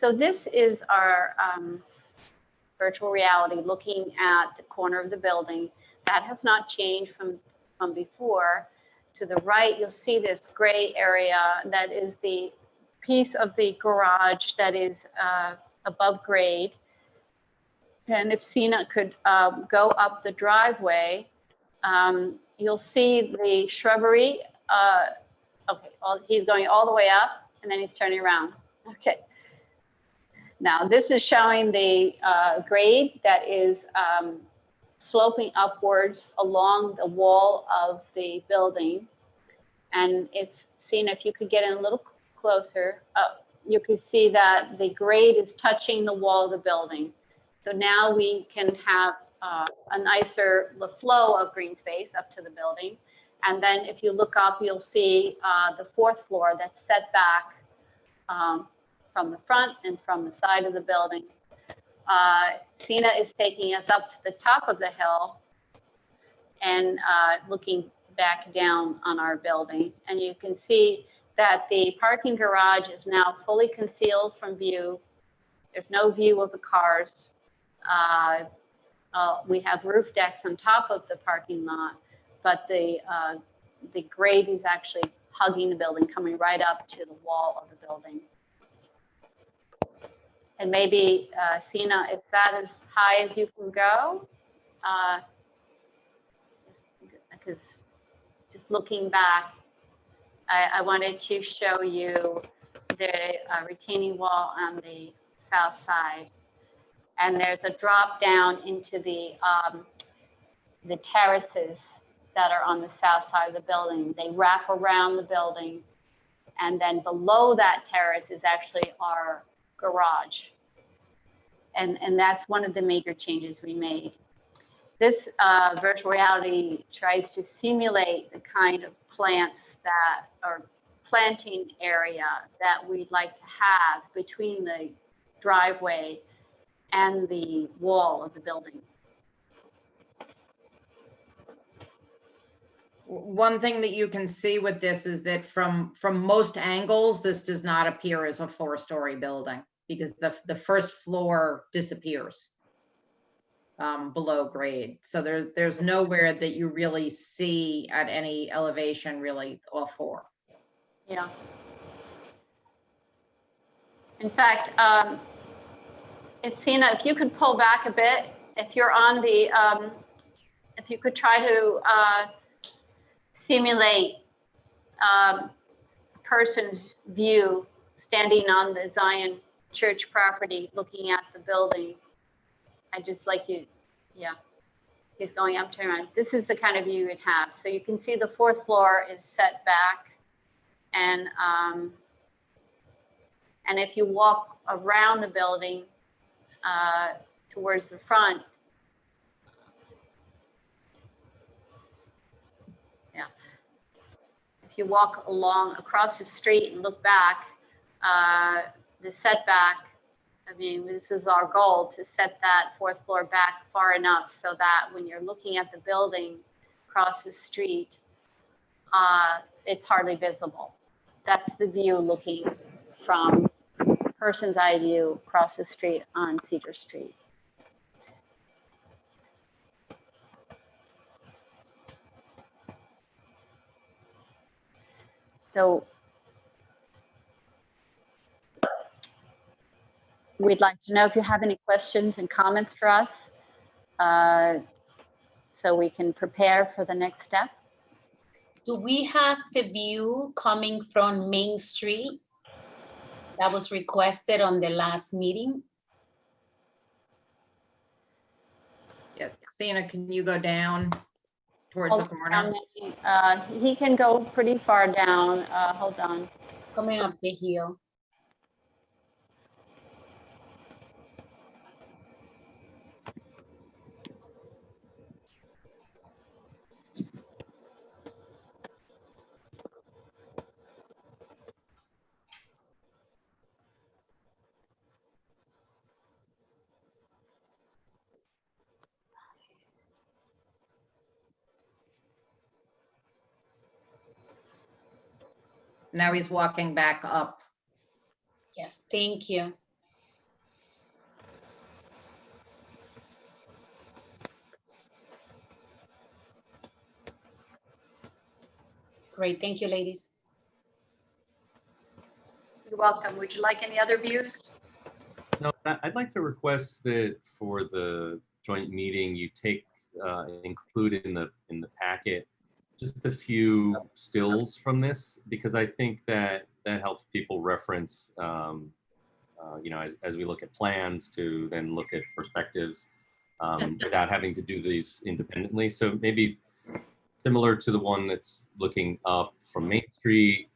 So this is our virtual reality looking at the corner of the building. That has not changed from before. To the right, you'll see this gray area that is the piece of the garage that is above grade. And if Sina could go up the driveway, you'll see the shrubbery. Okay, he's going all the way up and then he's turning around. Okay. Now this is showing the grade that is sloping upwards along the wall of the building. And if Sina, if you could get in a little closer, you can see that the grade is touching the wall of the building. So now we can have a nicer flow of green space up to the building. And then if you look up, you'll see the fourth floor that's set back from the front and from the side of the building. Sina is taking us up to the top of the hill and looking back down on our building. And you can see that the parking garage is now fully concealed from view. There's no view of the cars. We have roof decks on top of the parking lot, but the grade is actually hugging the building, coming right up to the wall of the building. And maybe, Sina, if that is high as you can go, because just looking back, I wanted to show you the retaining wall on the south side. And there's a drop down into the terraces that are on the south side of the building. They wrap around the building. And then below that terrace is actually our garage. And that's one of the major changes we made. This virtual reality tries to simulate the kind of plants that are planting area that we'd like to have between the driveway and the wall of the building. One thing that you can see with this is that from most angles, this does not appear as a 4-story building because the first floor disappears below grade. So there's nowhere that you really see at any elevation really all 4. Yeah. In fact, Sina, if you could pull back a bit, if you're on the, if you could try to simulate a person's view standing on the Zion Church property, looking at the building. I'd just like you, yeah, he's going up to around. This is the kind of view you'd have. So you can see the 4th floor is set back, and if you walk around the building towards the front, yeah, if you walk along across the street and look back, the setback, I mean, this is our goal, to set that 4th floor back far enough so that when you're looking at the building across the street, it's hardly visible. That's the view looking from person's eye view across the street on Cedar Street. So we'd like to know if you have any questions and comments for us, so we can prepare for the next step. Do we have the view coming from Main Street that was requested on the last meeting? Yeah, Sina, can you go down towards the corner? He can go pretty far down. Hold on. Coming up the hill. Now he's walking back up. Yes, thank you. Great, thank you, ladies. You're welcome. Would you like any other views? No, I'd like to request that for the joint meeting, you include in the packet just a few stills from this, because I think that helps people reference, as we look at plans to then look at perspectives without having to do these independently. So maybe similar to the one that's looking up from Main Street,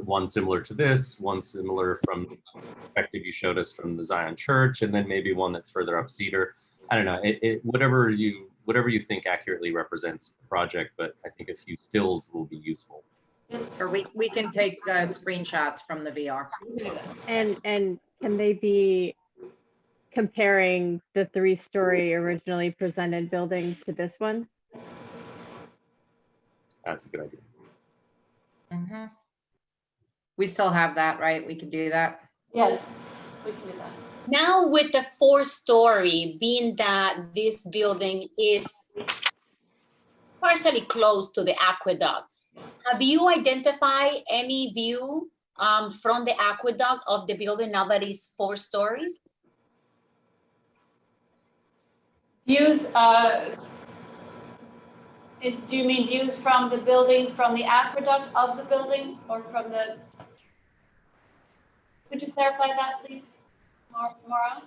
one similar to this, one similar from the perspective you showed us from the Zion Church, and then maybe one that's further up Cedar. I don't know, whatever you think accurately represents the project, but I think a few stills will be useful. Or we can take screenshots from the VR. And can they be comparing the 3-story originally presented building to this one? That's a good idea. Mm-hmm. We still have that, right? We can do that. Yes, we can do that. Now with the 4-story, being that this building is partially close to the aqueduct, have you identified any view from the aqueduct of the building now that it's 4 stories? Views, do you mean views from the building, from the aqueduct of the building, or from the, could you clarify that, please, Maura?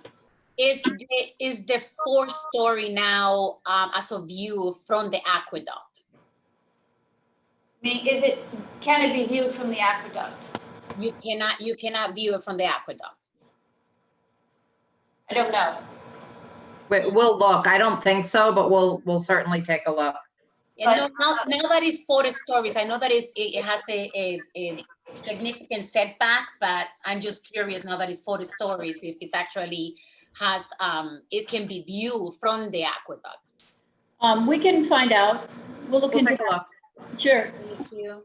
Is the 4-story now as a view from the aqueduct? I mean, can it be viewed from the aqueduct? You cannot view it from the aqueduct. I don't know. We'll look. I don't think so, but we'll certainly take a look. Yeah, now that it's 4 stories, I know that it has a significant setback, but I'm just curious now that it's 4 stories, if it's actually has, it can be viewed from the aqueduct. We can find out. We'll look into take a look. Sure. Thank you.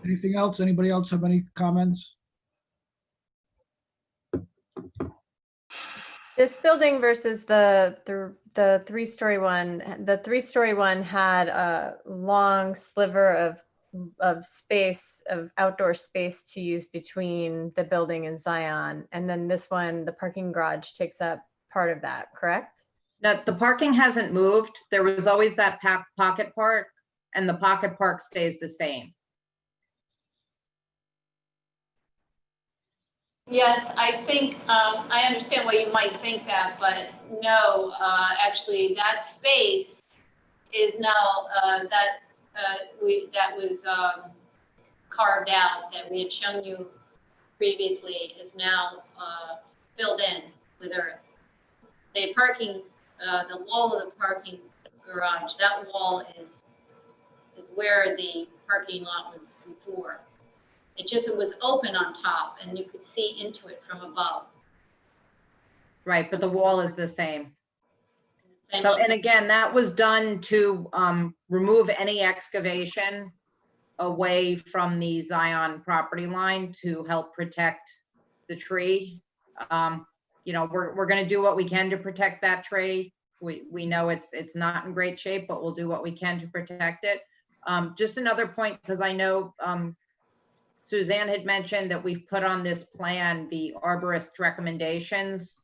Anything else? Anybody else have any comments? This building versus the 3-story one, the 3-story one had a long sliver of space, of outdoor space to use between the building and Zion. And then this one, the parking garage takes up part of that, correct? No, the parking hasn't moved. There was always that pocket park, and the pocket park stays the same. Yes, I think, I understand why you might think that, but no, actually that space is now, that was carved out, that we had shown you previously, is now filled in with earth. The parking, the wall of the parking garage, that wall is where the parking lot was before. It was open on top and you could see into it from above. Right, but the wall is the same. So, and again, that was done to remove any excavation away from the Zion property line to help protect the tree. We're going to do what we can to protect that tree. We know it's not in great shape, but we'll do what we can to protect it. Just another point, because I know Suzanne had mentioned that we've put on this plan the arborist recommendations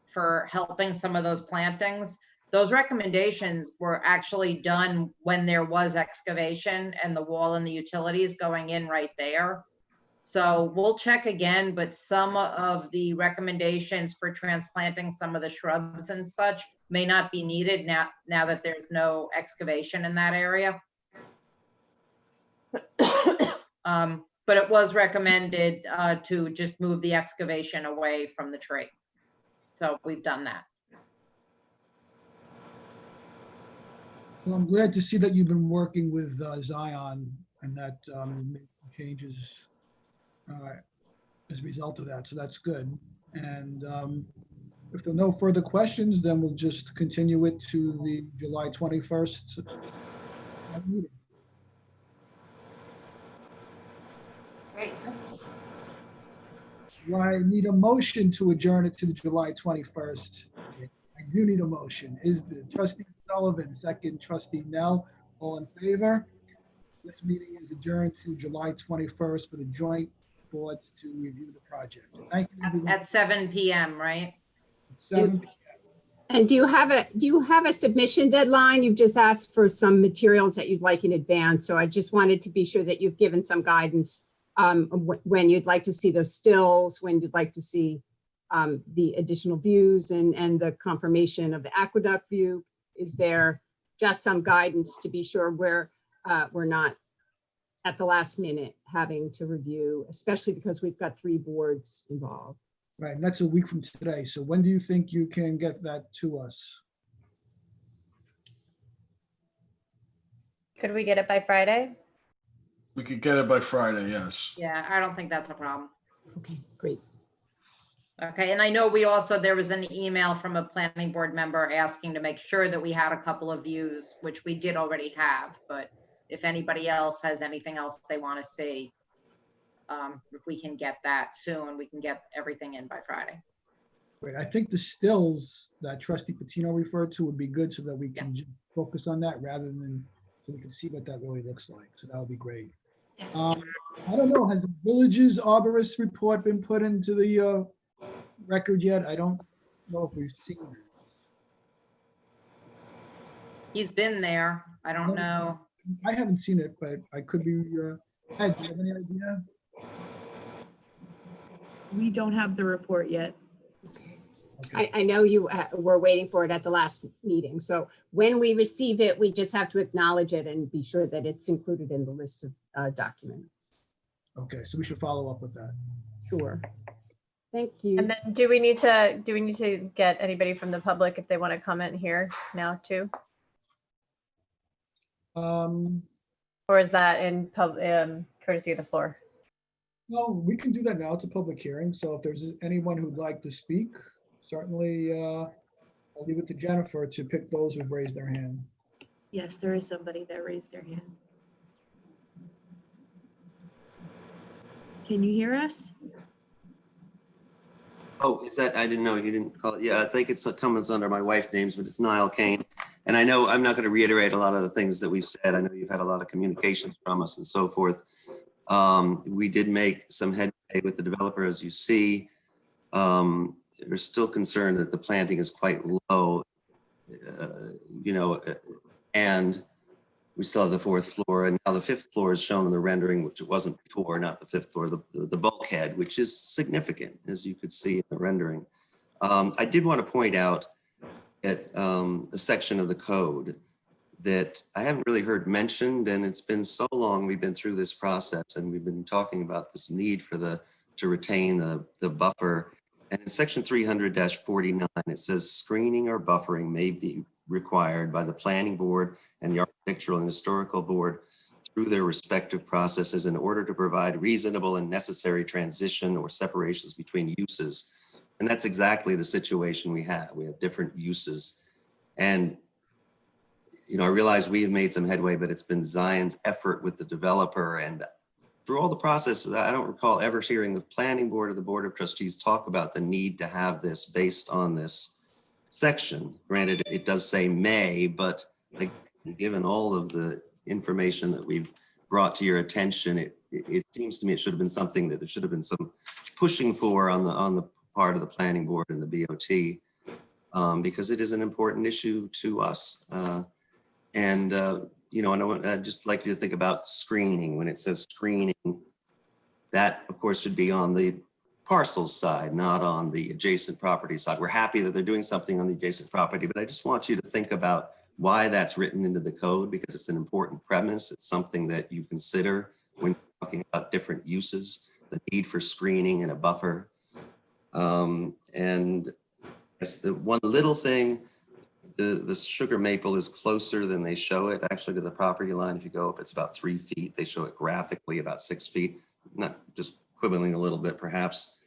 for helping some of those plantings. Those recommendations were actually done when there was excavation and the wall and the utilities going in right there. So we'll check again, but some of the recommendations for transplanting some of the shrubs and such may not be needed now that there's no excavation in that area. But it was recommended to just move the excavation away from the tree. So we've done that. Well, I'm glad to see that you've been working with Zion and that you made changes as a result of that. So that's good. And if there are no further questions, then we'll just continue it to the July 21st meeting. Great. Well, I need a motion to adjourn it to the July 21st. I do need a motion. Is the trustee Sullivan, second trustee Nell, all in favor? This meeting is adjourned to July 21st for the joint boards to review the project. Thank you, everyone. At 7 PM, right? 7 p.m. And do you have a submission deadline? You've just asked for some materials that you'd like in advance. So I just wanted to be sure that you've given some guidance when you'd like to see those stills, when you'd like to see the additional views and the confirmation of the aqueduct view. Is there just some guidance to be sure we're not at the last minute having to review, especially because we've got 3 boards involved? Right, and that's a week from today. So when do you think you can get that to us? Could we get it by Friday? We could get it by Friday, yes. Yeah, I don't think that's a problem. Okay, great. Okay, and I know there was an email from a planning board member asking to make sure that we had a couple of views, which we did already have, but if anybody else has anything else they want to see, if we can get that soon, we can get everything in by Friday. Great. I think the stills that trustee Patino referred to would be good so that we can just focus on that rather than, so we can see what that really looks like. So that would be great. Yes. I don't know, has the village's arborist report been put into the record yet? I don't know if we've seen it. He's been there. I don't know. I haven't seen it, but I could be, Ed, do you have any idea? We don't have the report yet. I know you were waiting for it at the last meeting. So when we receive it, we just have to acknowledge it and be sure that it's included in the list of documents. Okay, so we should follow up with that. Sure. Thank you. And then do we need to get anybody from the public if they want to comment here now too? Or is that in courtesy of the floor? No, we can do that now. It's a public hearing. So if there's anyone who'd like to speak, certainly I'll leave it to Jennifer to pick those who've raised their hand. Yes, there is somebody that raised their hand. Can you hear us? Oh, is that, I didn't know, you didn't call it. Yeah, I think it's comes under my wife's names, but it's Niall Kane. And I know I'm not going to reiterate a lot of the things that we've said. I know you've had a lot of communications from us and so forth. We did make some headway with the developer, as you see. We're still concerned that the planting is quite low, and we still have the 4th floor, and now the 5th floor is shown in the rendering, which it wasn't before, not the 5th floor, the bulkhead, which is significant, as you could see in the rendering. I did want to point out at a section of the code that I haven't really heard mentioned, and it's been so long we've been through this process, and we've been talking about this need for to retain the buffer. And in section 300-49, it says screening or buffering may be required by the planning board and the architectural and historical board through their respective processes in order to provide reasonable and necessary transition or separations between uses. And that's exactly the situation we have. We have different uses. And I realize we have made some headway, but it's been Zion's effort with the developer, and through all the processes, I don't recall ever hearing the planning board or the board of trustees talk about the need to have this based on this section. Granted, it does say may, but given all of the information that we've brought to your attention, it seems to me it should have been something that there should have been some pushing for on the part of the planning board and the BOT, because it is an important issue to us. I'd just like you to think about screening. When it says screening, that of course should be on the parcel side, not on the adjacent property side. We're happy that they're doing something on the adjacent property, but I just want you to think about why that's written into the code, because it's an important premise. It's something that you consider when you're talking about different uses, the need for screening and a buffer. And yes, the one little thing, the sugar maple is closer than they show it actually to the property line. If you go up, it's about 3 feet. They show it graphically about 6 feet, not just quibbling a little bit perhaps.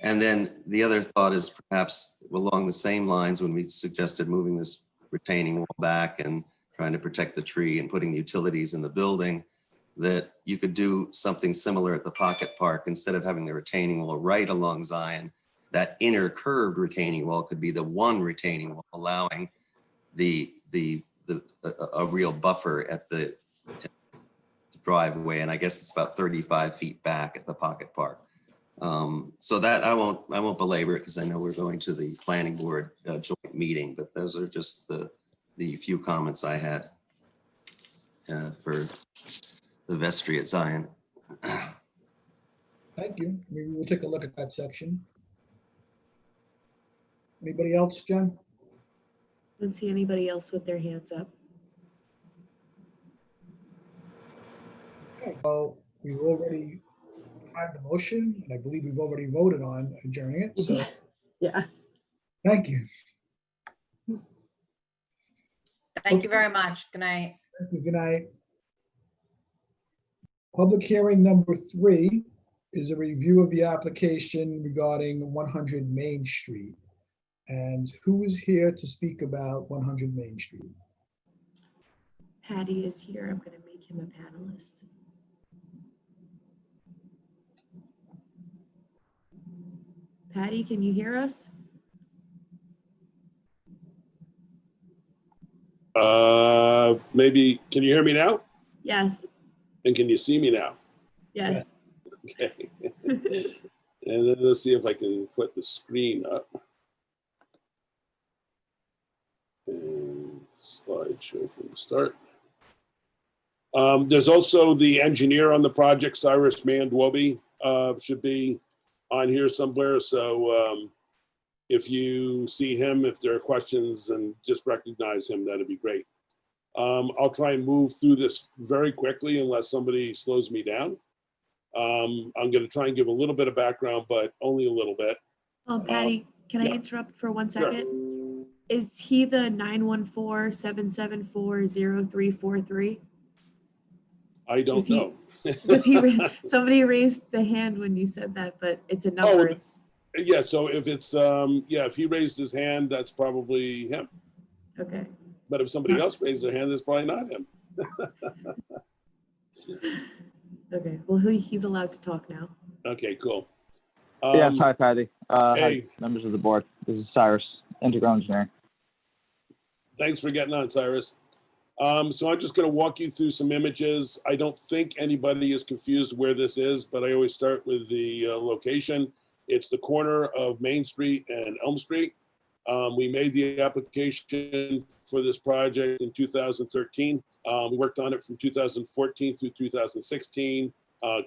And then the other thought is perhaps along the same lines when we suggested moving this retaining wall back and trying to protect the tree and putting utilities in the building, that you could do something similar at the Pocket Park. Instead of having the retaining wall right along Zion, that inner curved retaining wall could be the one retaining wall, allowing a real buffer at the driveway. And I guess it's about 35 feet back at the pocket park. So that I won't belabor it because I know we're going to the planning board joint meeting, but those are just the few comments I had for the vestry at Zion. Thank you. Maybe we'll take a look at that section. Anybody else, Jen? Don't see anybody else with their hands up. Okay, well, we've already had the motion, and I believe we've already voted on adjourning it, so Yeah. thank you. Thank you very much. Good night. Thank you. Good night. Public hearing number 3 is a review of the application regarding 100 Main Street. And who is here to speak about 100 Main Street? Patty is here. I'm going to make him a panelist. Patty, can you hear us? Maybe, can you hear me now? Yes. And can you see me now? Yes. Okay. And then let's see if I can put the screen up. And slideshow from the start. There's also the engineer on the project, Cyrus Mandwobi, should be on here somewhere. So if you see him, if there are questions, and just recognize him, that'd be great. I'll try and move through this very quickly unless somebody slows me down. I'm going to try and give a little bit of background, but only a little bit. Patty, can I yeah. interrupt for 1 Sure. second? Is he the 914-774-0343? I don't know. Because somebody raised the hand when you said that, but it's a number. It's Yeah, so if it's, if he raised his hand, that's probably him. okay. But if somebody else raised their hand, that's probably not him. Okay, well, he's allowed to talk now. Okay, cool. Yes, hi, Patty. Hi, Hey. members of the board. This is Cyrus, Integral Engineering. Thanks for getting on, Cyrus. So I'm just going to walk you through some images. I don't think anybody is confused where this is, but I always start with the location. It's the corner of Main Street and Elm Street. We made the application for this project in 2013. We worked on it from 2014 through 2016,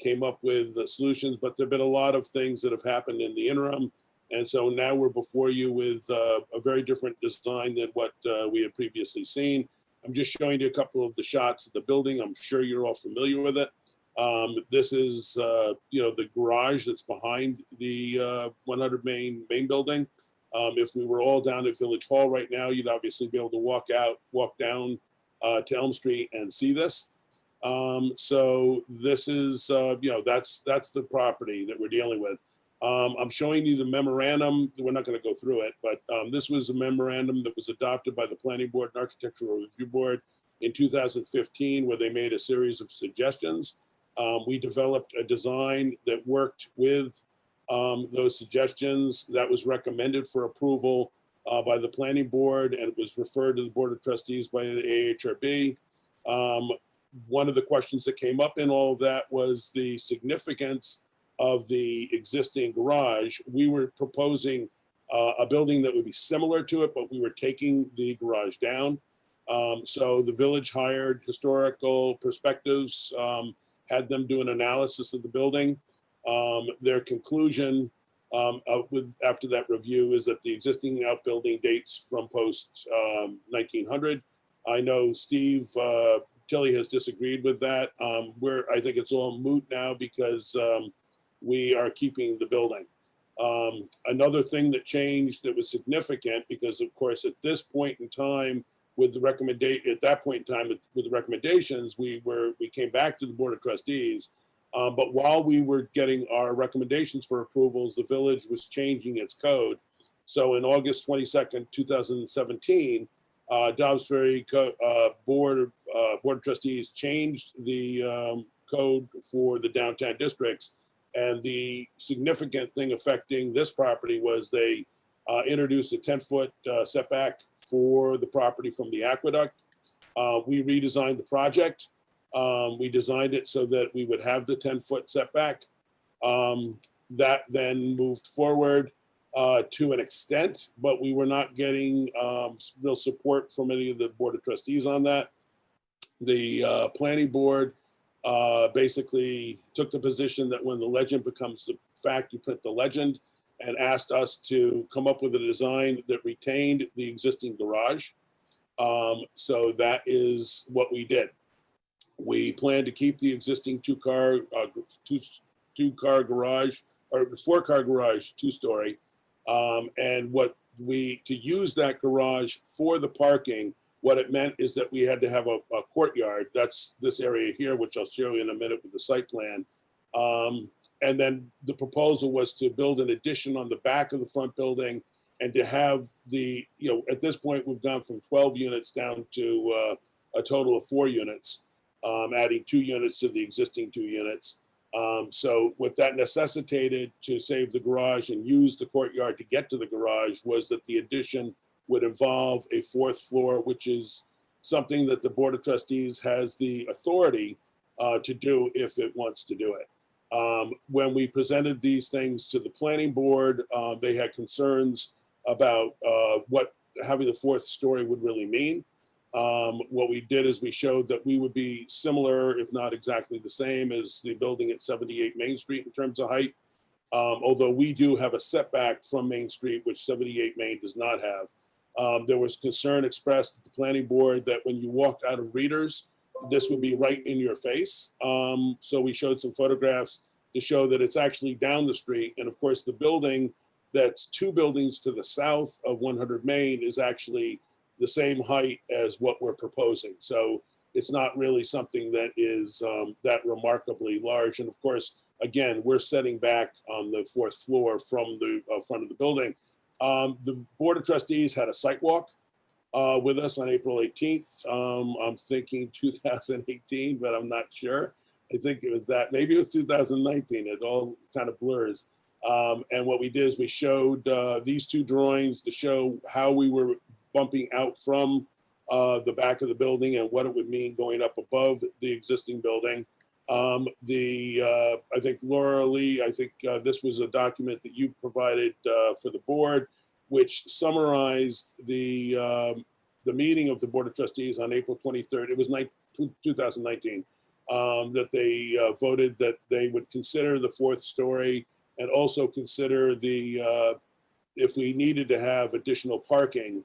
came up with the solutions, but there have been a lot of things that have happened in the interim. And so now we're before you with a very different design than what we had previously seen. I'm just showing you a couple of the shots of the building. I'm sure you're all familiar with it. This is, the garage that's behind the 100 main building. If we were all down at Village Hall right now, you'd obviously be able to walk down to Elm Street and see this. So this is, that's the property that we're dealing with. I'm showing you the memorandum. We're not going to go through it, but this was a memorandum that was adopted by the Planning Board and Architectural Review Board in 2015, where they made a series of suggestions. We developed a design that worked with those suggestions that was recommended for approval by the Planning Board, and it was referred to the Board of Trustees by the AHRB. One of the questions that came up in all of that was the significance of the existing garage. We were proposing a building that would be similar to it, but we were taking the garage down. So the village hired historical perspectives, had them do an analysis of the building. Their conclusion after that review is that the existing outbuilding dates from post 1900. I know Steve Tilley has disagreed with that. I think it's all moot now because we are keeping the building. Another thing that changed that was significant, because of course at this point in time with the recommendations, we came back to the Board of Trustees. But while we were getting our recommendations for approvals, the village was changing its code. So in August 22nd, 2017, Dobbs Ferry Board of Trustees changed the code for the downtown districts. And the significant thing affecting this property was they introduced a 10-foot setback for the property from the aqueduct. We redesigned the project. We designed it so that we would have the 10-foot setback. That then moved forward to an extent, but we were not getting real support from any of the Board of Trustees on that. The planning board basically took the position that when the legend becomes the fact, you print the legend, and asked us to come up with a design that retained the existing garage. So that is what we did. We plan to keep the existing two-car garage, or four-car garage, two-story. And to use that garage for the parking, what it meant is that we had to have a courtyard. That's this area here, which I'll show you in a minute with the site plan. And then the proposal was to build an addition on the back of the front building and to have the, at this point, we've gone from 12 units down to a total of 4 units, adding 2 units to the existing 2 units. So what that necessitated to save the garage and use the courtyard to get to the garage was that the addition would involve a 4th floor, which is something that the Board of Trustees has the authority to do if it wants to do it. When we presented these things to the planning board, they had concerns about what having the 4th story would really mean. What we did is we showed that we would be similar, if not exactly the same, as the building at 78 Main Street in terms of height. Although we do have a setback from Main Street, which 78 Main does not have. There was concern expressed at the planning board that when you walked out of Readers, this would be right in your face. So we showed some photographs to show that it's actually down the street. And of course, the building that's 2 buildings to the south of 100 Main is actually the same height as what we're proposing. So it's not really something that is that remarkably large. And of course, again, we're setting back on the 4th floor from the front of the building. The Board of Trustees had a site walk with us on April 18th. I'm thinking 2018, but I'm not sure. I think it was that, maybe it was 2019. It all kind of blurs. And what we did is we showed these 2 drawings to show how we were bumping out from the back of the building and what it would mean going up above the existing building. I think Laura Lee, this was a document that you provided for the board, which summarized the meeting of the Board of Trustees on April 23rd. It was 2019 that they voted that they would consider the 4th story and also consider if we needed to have additional parking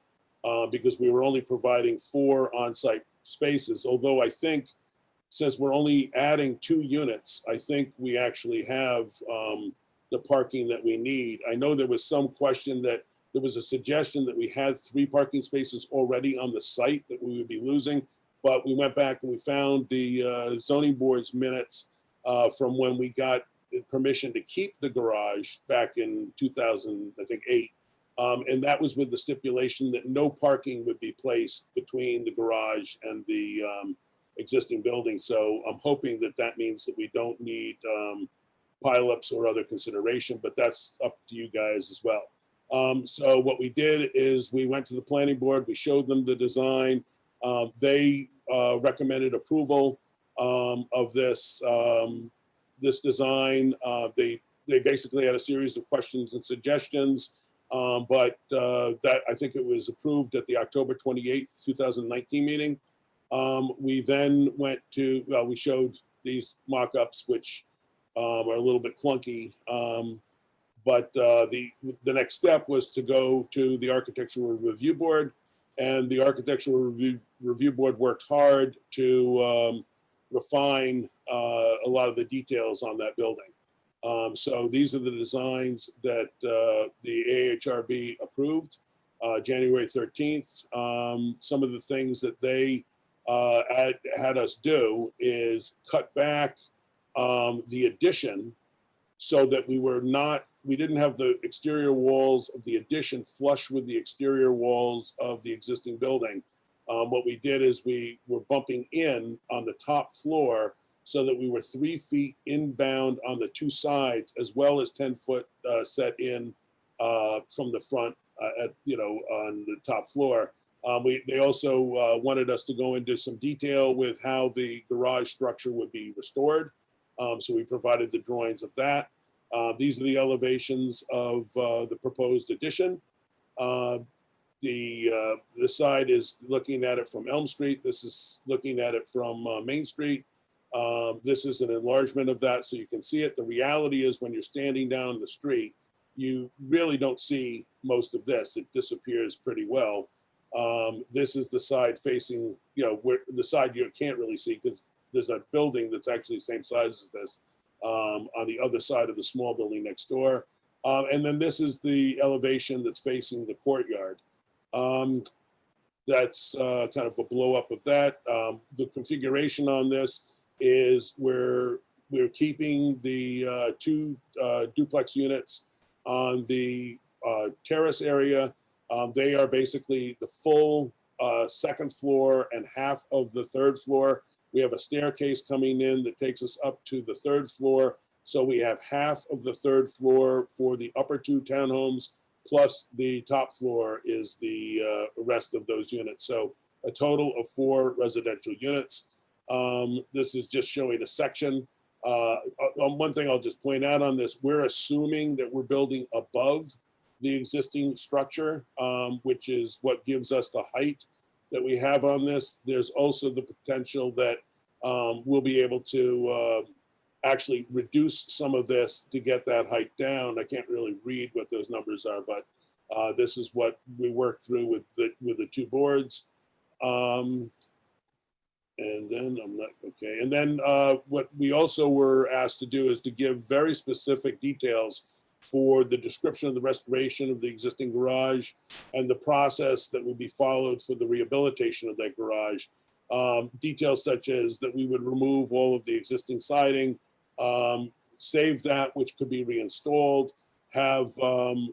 because we were only providing 4 on-site spaces. Although I think since we're only adding 2 units, I think we actually have the parking that we need. I know there was some question that there was a suggestion that we had 3 parking spaces already on the site that we would be losing, but we went back and we found the zoning board's minutes from when we got permission to keep the garage back in 2008. And that was with the stipulation that no parking would be placed between the garage and the existing building. So I'm hoping that that means that we don't need pileups or other consideration, but that's up to you guys as well. So what we did is we went to the planning board, we showed them the design. They recommended approval of this design. They basically had a series of questions and suggestions, but that I think it was approved at the October 28th, 2019 meeting. We then went to, we showed these mock-ups, which are a little bit clunky. But the next step was to go to the Architectural Review Board, and the Architectural Review Board worked hard to refine a lot of the details on that building. So these are the designs that the AHRB approved January 13th. Some of the things that they had us do is cut back the addition so that we didn't have the exterior walls of the addition flush with the exterior walls of the existing building. What we did is we were bumping in on the top floor so that we were 3 feet inbound on the two sides, as well as 10-foot set in from the front on the top floor. They also wanted us to go into some detail with how the garage structure would be restored. So we provided the drawings of that. These are the elevations of the proposed addition. The side is looking at it from Elm Street. This is looking at it from Main Street. This is an enlargement of that, so you can see it. The reality is when you're standing down the street, you really don't see most of this. It disappears pretty well. This is the side facing, where the side you can't really see because there's a building that's actually the same size as this on the other side of the small building next door. And then this is the elevation that's facing the courtyard. That's kind of a blow up of that. The configuration on this is we're keeping the two duplex units on the terrace area. They are basically the full second floor and half of the third floor. We have a staircase coming in that takes us up to the third floor. So we have half of the third floor for the upper two townhomes, plus the top floor is the rest of those units. So a total of 4 residential units. This is just showing a section. One thing I'll just point out on this, we're assuming that we're building above the existing structure, which is what gives us the height that we have on this. There's also the potential that we'll be able to actually reduce some of this to get that height down. I can't really read what those numbers are, but this is what we worked through with the two boards. And then I'm not, okay. And then what we also were asked to do is to give very specific details for the description of the restoration of the existing garage and the process that would be followed for the rehabilitation of that garage. Details such as that we would remove all of the existing siding, save that which could be reinstalled, have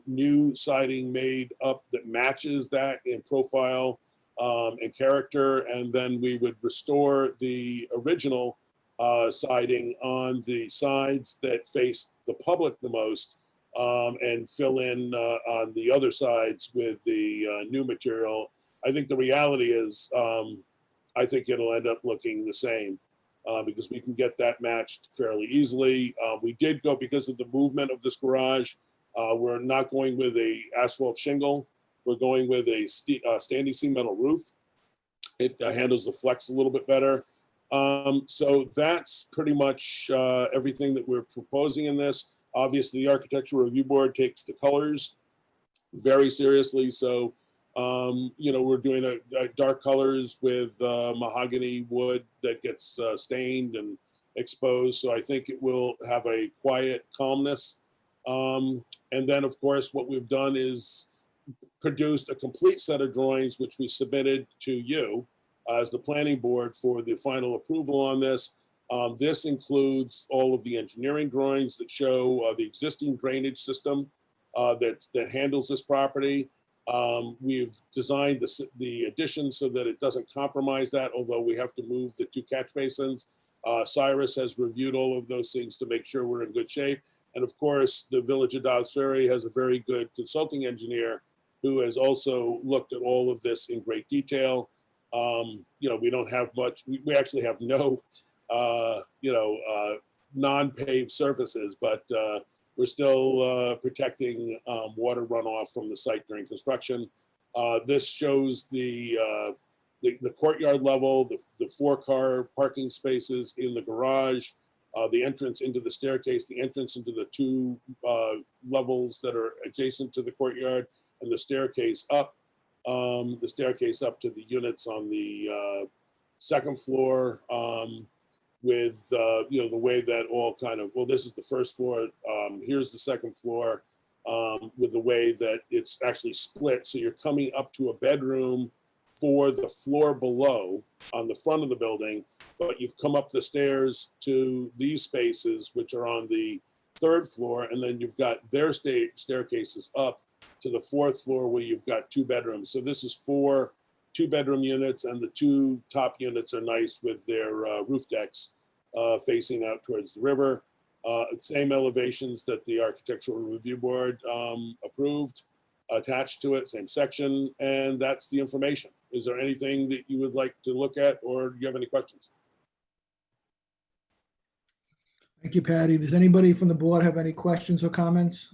new siding made up that matches that in profile and character, and then we would restore the original siding on the sides that face the public the most, and fill in on the other sides with the new material. I think the reality is, I think it'll end up looking the same because we can get that matched fairly easily. We did go, because of the movement of this garage, we're not going with a asphalt shingle. We're going with a standing seam metal roof. It handles the flex a little bit better. So that's pretty much everything that we're proposing in this. Obviously, the Architectural Review Board takes the colors very seriously. So, we're doing a dark colors with mahogany wood that gets stained and exposed. So I think it will have a quiet calmness. And then, of course, what we've done is produced a complete set of drawings, which we submitted to you as the planning board for the final approval on this. This includes all of the engineering drawings that show the existing drainage system that handles this property. We've designed the addition so that it doesn't compromise that, although we have to move the 2 catch basins. Cyrus has reviewed all of those things to make sure we're in good shape. And of course, the Village of Dobbs Ferry has a very good consulting engineer who has also looked at all of this in great detail. We don't have much, we actually have no non-paved surfaces, but we're still protecting water runoff from the site during construction. This shows the courtyard level, the 4-car parking spaces in the garage, the entrance into the staircase, the entrance into the 2 levels that are adjacent to the courtyard, and the staircase up to the units on the second floor. With the way that all kind of, well, this is the first floor, here's the second floor, with the way that it's actually split. So you're coming up to a bedroom for the floor below on the front of the building, but you've come up the stairs to these spaces, which are on the 3rd floor, and then you've got their staircases up to the 4th floor where you've got 2 bedrooms. So this is 4 2-bedroom units, and the 2 top units are nice with their roof decks facing out towards the river. Same elevations that the Architectural Review Board approved, attached to it, same section, and that's the information. Is there anything that you would like to look at, or do you have any questions? Thank you, Patty. Does anybody from the board have any questions or comments?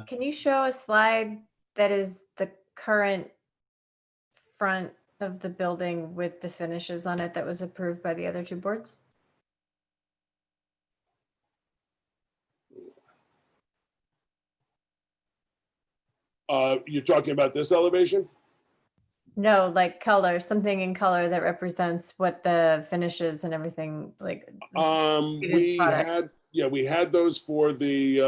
Can you show a slide that is the current front of the building with the finishes on it that was approved by the other two boards? You're talking about this elevation? No, like color, something in color that represents what the finishes and everything like. We had those for the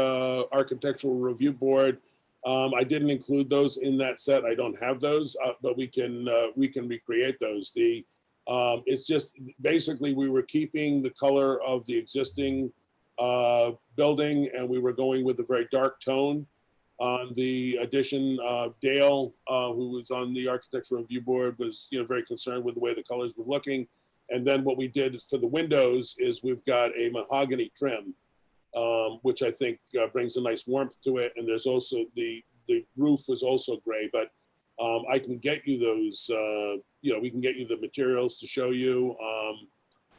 Architectural Review Board. I didn't include those in that set. I don't have those, but we can recreate those. It's just basically we were keeping the color of the existing building, and we were going with a very dark tone. On the addition, Dale, who was on the Architectural Review Board, was very concerned with the way the colors were looking. And then what we did for the windows is we've got a mahogany trim, which I think brings a nice warmth to it. And there's also the roof was also gray, but I can get you those. We can get you the materials to show you,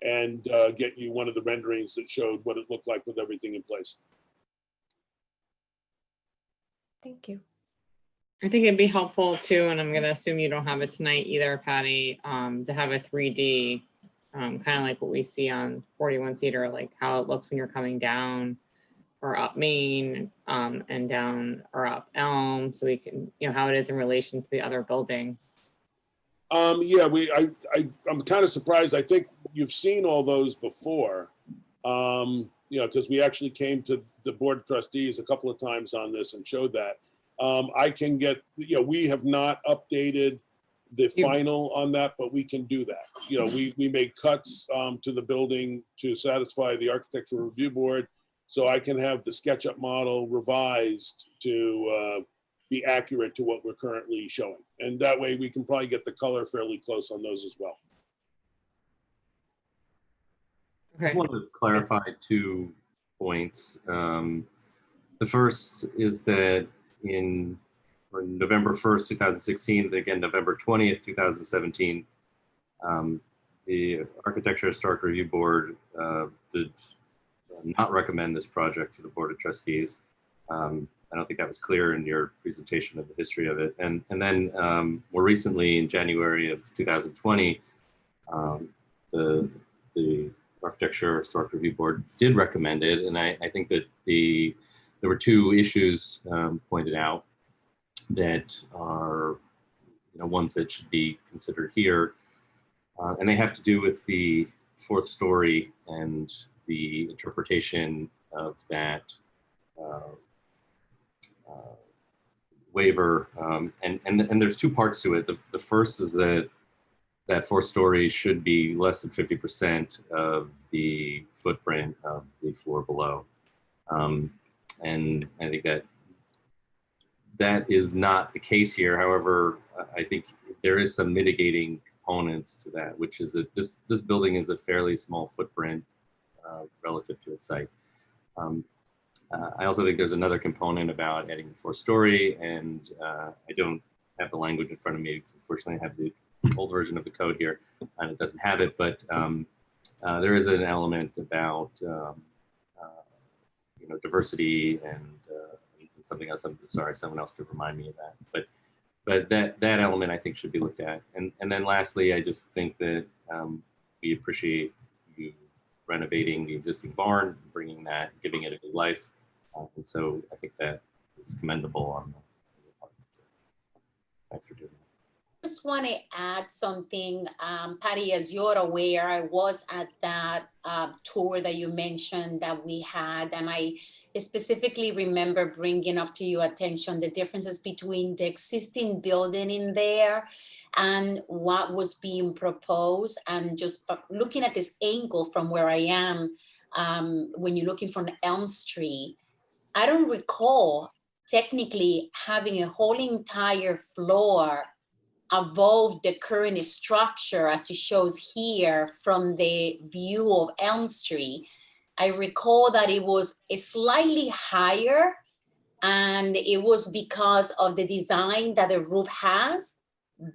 and get you one of the renderings that showed what it looked like with everything in place. Thank you. I think it'd be helpful too, and I'm going to assume you don't have it tonight either, Patty, to have a 3D, kind of like what we see on 41 Cedar, like how it looks when you're coming down or up Main, and down or up Elm, so we can, how it is in relation to the other buildings. I'm kind of surprised. I think you've seen all those before, because we actually came to the Board of Trustees a couple of times on this and showed that. I can get, we have not updated the final on that, but we can do that. We made cuts to the building to satisfy the Architectural Review Board, so I can have the SketchUp model revised to be accurate to what we're currently showing. And that way we can probably get the color fairly close on those as well. I want to clarify 2 points. The first is that on November 1st, 2016, again, November 20th, 2017, the Architecture Historic Review Board did not recommend this project to the Board of Trustees. I don't think that was clear in your presentation of the history of it. And then more recently, in January of 2020, the Architecture Historic Review Board did recommend it, and I think that there were 2 issues pointed out that are ones that should be considered here, and they have to do with the 4th story and the interpretation of that waiver, and there's 2 parts to it. The first is that 4th story should be less than 50% of the footprint of the floor below. And I think that is not the case here. However, I think there is some mitigating components to that, which is that this building is a fairly small footprint relative to its site. I also think there's another component about adding the 4th story, and I don't have the language in front of me because unfortunately I have the old version of the code here and it doesn't have it, but there is an element about diversity and something else. I'm sorry, someone else could remind me of that, but that element I think should be looked at. And then lastly, I just think that we appreciate you renovating the existing barn, bringing that, giving it a new life, and so I think that is commendable on the part. So, thanks for doing that. Just want to add something, Patty, as you're aware, I was at that tour that you mentioned that we had, and I specifically remember bringing up to your attention the differences between the existing building in there and what was being proposed, and just looking at this angle from where I am, when you're looking from Elm Street, I don't recall technically having a whole entire floor evolved the current structure as it shows here from the view of Elm Street. I recall that it was slightly higher, and it was because of the design that the roof has.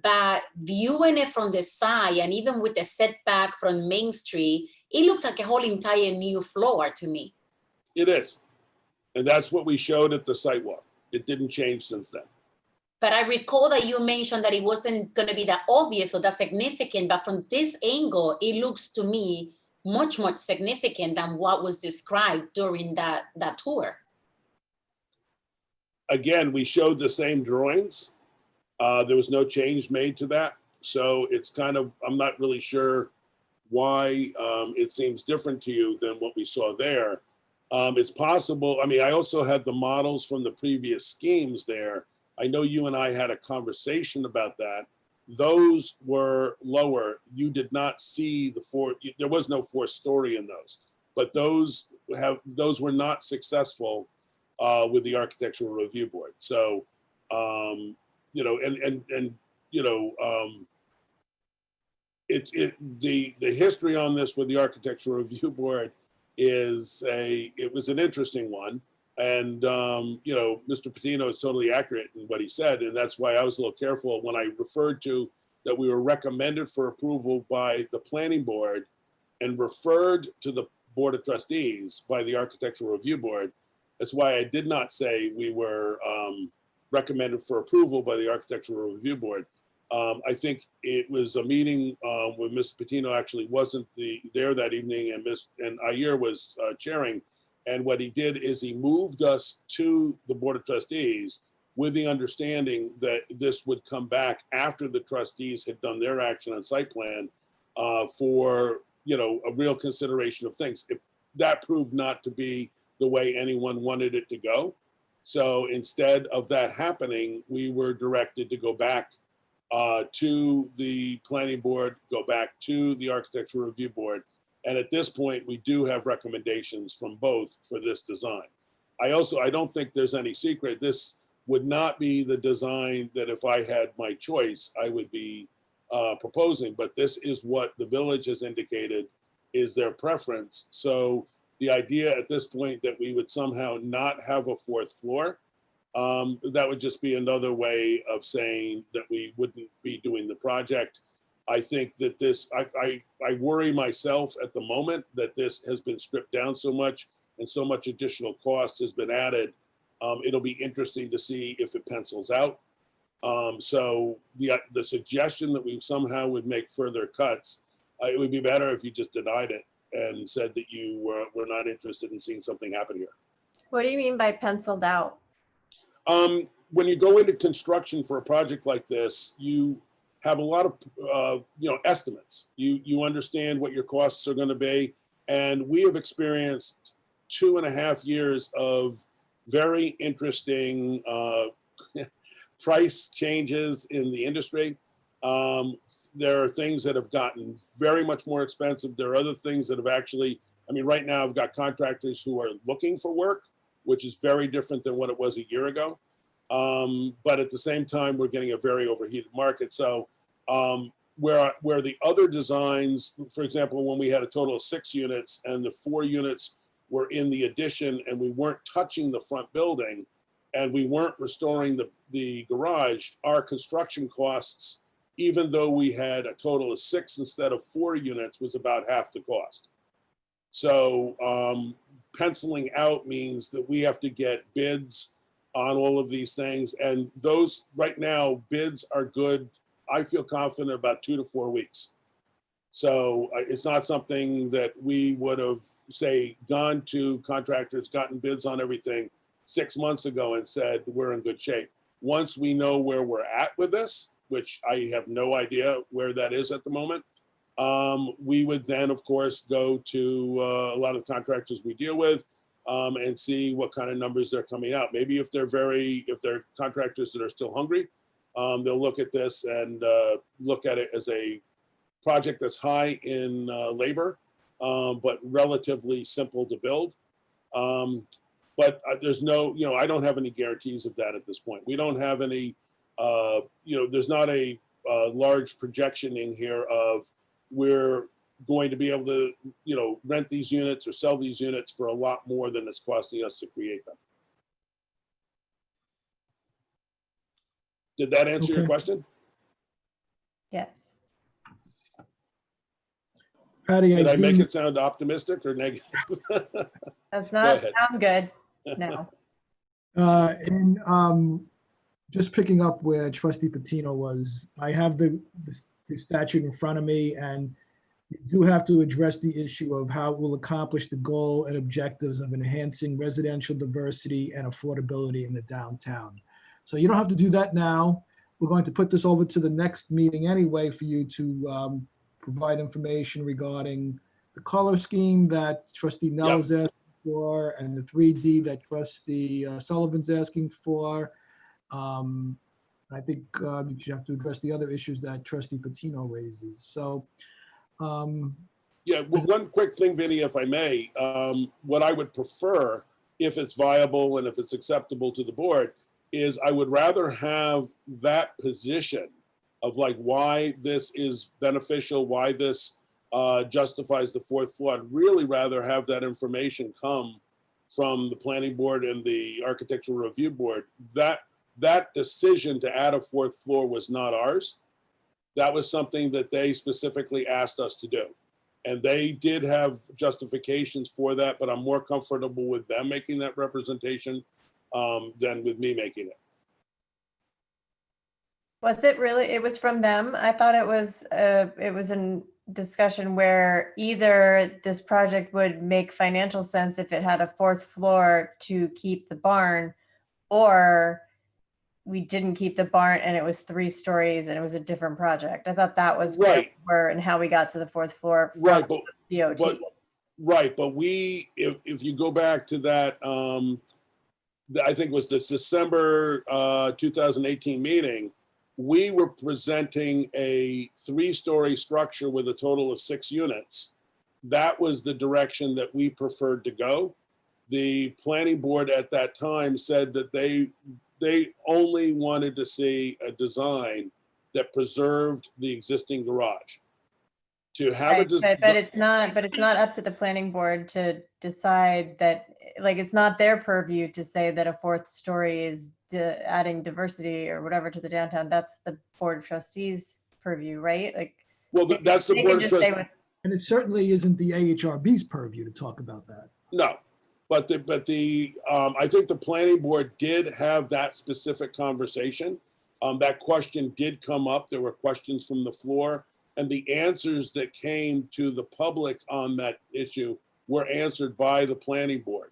But viewing it from the side, and even with the setback from Main Street, it looks like a whole entire new floor to me. It is. And that's what we showed at the site walk. It didn't change since then. But I recall that you mentioned that it wasn't going to be that obvious or that significant, but from this angle, it looks to me much, much significant than what was described during that tour. Again, we showed the same drawings. There was no change made to that. So it's kind of, I'm not really sure why it seems different to you than what we saw there. It's possible, I mean, I also had the models from the previous schemes there. I know you and I had a conversation about that. Those were lower. You did not see there was no fourth story in those, but those were not successful with the Architectural Review Board. So, you know, the history on this with the Architectural Review Board it was an interesting one. And, you know, Mr. Patino is totally accurate in what he said. And that's why I was a little careful when I referred to that we were recommended for approval by the Planning Board and referred to the Board of Trustees by the Architectural Review Board. That's why I did not say we were recommended for approval by the Architectural Review Board. I think it was a meeting where Mr. Patino actually wasn't there that evening, and Ayer was chairing. And what he did is he moved us to the Board of Trustees with the understanding that this would come back after the trustees had done their action on site plan for, you know, a real consideration of things. That proved not to be the way anyone wanted it to go. So instead of that happening, we were directed to go back to the Planning Board, go back to the Architectural Review Board. And at this point, we do have recommendations from both for this design. I don't think there's any secret. This would not be the design that if I had my choice, I would be proposing, but this is what the village has indicated is their preference. So the idea at this point that we would somehow not have a fourth floor, that would just be another way of saying that we wouldn't be doing the project. I think that I worry myself at the moment that this has been stripped down so much and so much additional cost has been added. It'll be interesting to see if it pencils out. So the suggestion that we somehow would make further cuts, it would be better if you just denied it and said that you were not interested in seeing something happen here. What do you mean by penciled out? When you go into construction for a project like this, you have a lot of you know, estimates. You understand what your costs are going to be, and we have experienced 2.5 years of very interesting price changes in the industry. There are things that have gotten very much more expensive. There are other things that have actually, I mean, right now I've got contractors who are looking for work, which is very different than what it was a year ago. But at the same time, we're getting a very overheated market. So where the other designs, for example, when we had a total of 6 units and the 4 units were in the addition and we weren't touching the front building and we weren't restoring the garage, our construction costs, even though we had a total of 6 instead of 4 units, was about half the cost. So penciling out means that we have to get bids on all of these things. And those right now, bids are good. I feel confident about 2 to 4 weeks. So it's not something that we would have, say, gone to contractors, gotten bids on everything 6 months ago and said, we're in good shape. Once we know where we're at with this, which I have no idea where that is at the moment, we would then, of course, go to a lot of the contractors we deal with and see what kind of numbers they're coming out. Maybe if they're contractors that are still hungry, they'll look at this and look at it as a project that's high in labor, but relatively simple to build. But there's no, I don't have any guarantees of that at this point. We don't have any, there's not a large projection in here of we're going to be able to, rent these units or sell these units for a lot more than it's costing us to create them. Did that answer your Okay. question? Yes. Patty, Did I make do- it sound optimistic or negative? Does Go not ahead. sound good. No. And just picking up where Trustee Patino was, I have the statute in front of me, and you do have to address the issue of how it will accomplish the goal and objectives of enhancing residential diversity and affordability in the downtown. So you don't have to do that now. We're going to put this over to the next meeting anyway for you to provide information regarding the color scheme that Trustee Nell is asking for and the 3D that Trustee Sullivan's asking for. I think you should have to address the other issues that Trustee Patino raises. So, yeah, well, one quick thing, Vinny, if I may, what I would prefer, if it's viable and if it's acceptable to the board, is I would rather have that position of like why this is beneficial, why this justifies the fourth floor. I'd really rather have that information come from the planning board and the architectural review board. That decision to add a fourth floor was not ours. That was something that they specifically asked us to do. And they did have justifications for that, but I'm more comfortable with them making that representation than with me making it. Was it really? It was from them? I thought it was a discussion where either this project would make financial sense if it had a fourth floor to keep the barn, or we didn't keep the barn and it was 3 stories and it was a different project. I thought that was where we were and how we got to the fourth floor. Right, but DOT. But we, if you go back to that, I think it was the December 2018 meeting, we were presenting a 3-story structure with a total of 6 units. That was the direction that we preferred to go. The planning board at that time said that they only wanted to see a design that preserved the existing garage. To have Right, but it's not up to the planning board to decide that, like, it's not their purview to say that a 4th story is adding diversity or whatever to the downtown. That's the board of trustees purview, right? Like, well, that's the board of trustees. And it certainly isn't the AHRB's purview to talk about that. No, but I think the planning board did have that specific conversation. That question did come up. There were questions from the floor, and the answers that came to the public on that issue were answered by the planning board.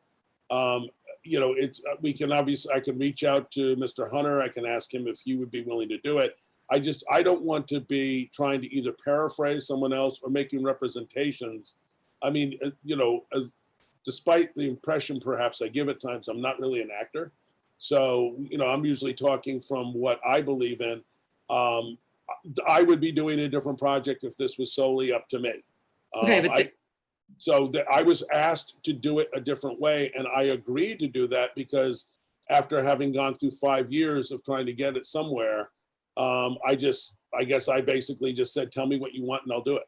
We can obviously, I can reach out to Mr. Hunter. I can ask him if he would be willing to do it. I don't want to be trying to either paraphrase someone else or making representations. I mean, despite the impression perhaps I give at times, I'm not really an actor. So, I'm usually talking from what I believe in. I would be doing a different project if this was solely up to me. Okay, but I was asked to do it a different way, and I agreed to do that because after having gone through 5 years of trying to get it somewhere, I guess I basically just said, tell me what you want and I'll do it.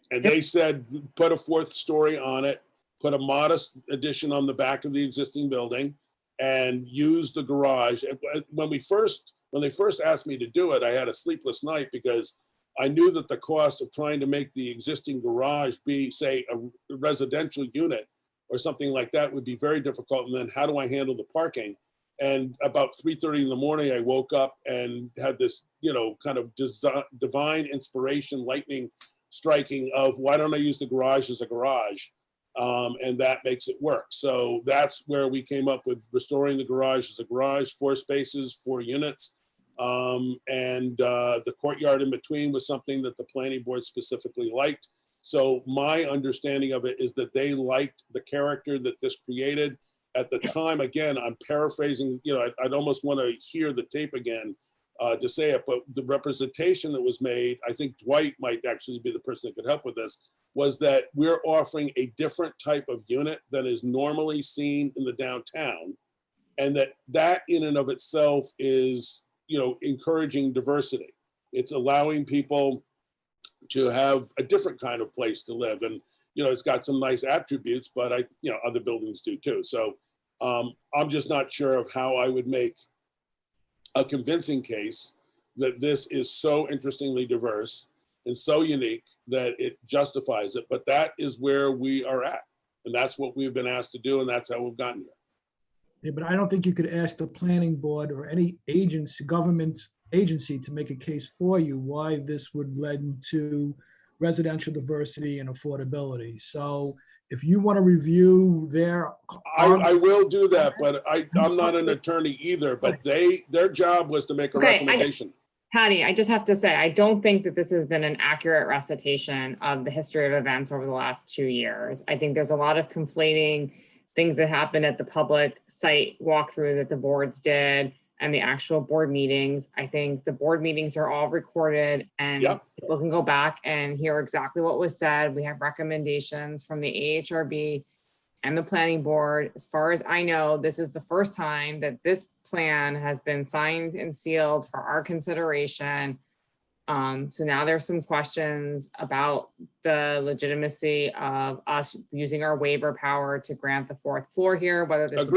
And they said, put a 4th story on it, put a modest addition on the back of the existing building, and use the garage. When they first asked me to do it, I had a sleepless night because I knew that the cost of trying to make the existing garage be, say, a residential unit or something like that would be very difficult. And then how do I handle the parking? And about 3:30 in the morning, I woke up and had this, kind of divine inspiration, lightning striking of why don't I use the garage as a garage? And that makes it work. So that's where we came up with restoring the garage as a garage, 4 spaces, 4 units. And the courtyard in between was something that the planning board specifically liked. So my understanding of it is that they liked the character that this created at the time. Again, I'm paraphrasing, I'd almost want to hear the tape again to say it, but the representation that was made, I think Dwight might actually be the person that could help with this, was that we're offering a different type of unit than is normally seen in the downtown. And that in and of itself is, encouraging diversity. It's allowing people to have a different kind of place to live. And, it's got some nice attributes, but other buildings do too. So I'm just not sure of how I would make a convincing case that this is so interestingly diverse and so unique that it justifies it. But that is where we are at. And that's what we've been asked to do. And that's how we've gotten here. Yeah, but I don't think you could ask the planning board or any government agency to make a case for you why this would lead to residential diversity and affordability. So if you want to review their... I will do that, but I'm not an attorney either, but their job was to make a recommendation. Patty, I just have to say, I don't think that this has been an accurate recitation of the history of events over the last 2 years. I think there's a lot of conflating things that happened at the public site walkthrough that the boards did and the actual board meetings. I think the board meetings are all recorded and people can go back and hear exactly what was said. We have recommendations from the AHRB and the planning board. As far as I know, this is the first time that this plan has been signed and sealed for our consideration. So now there's some questions about the legitimacy of us using our waiver power to grant the fourth floor here, whether this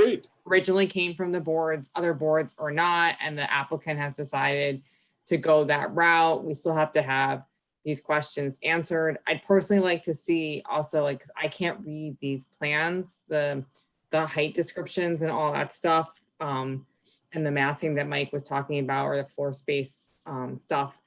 originally came from the boards, other boards or not, and the applicant has decided to go that route. We still have to have these questions answered. I'd personally like to see also, because I can't read these plans, the height descriptions and all that stuff, and the massing that Mike was talking about, or the floor space stuff.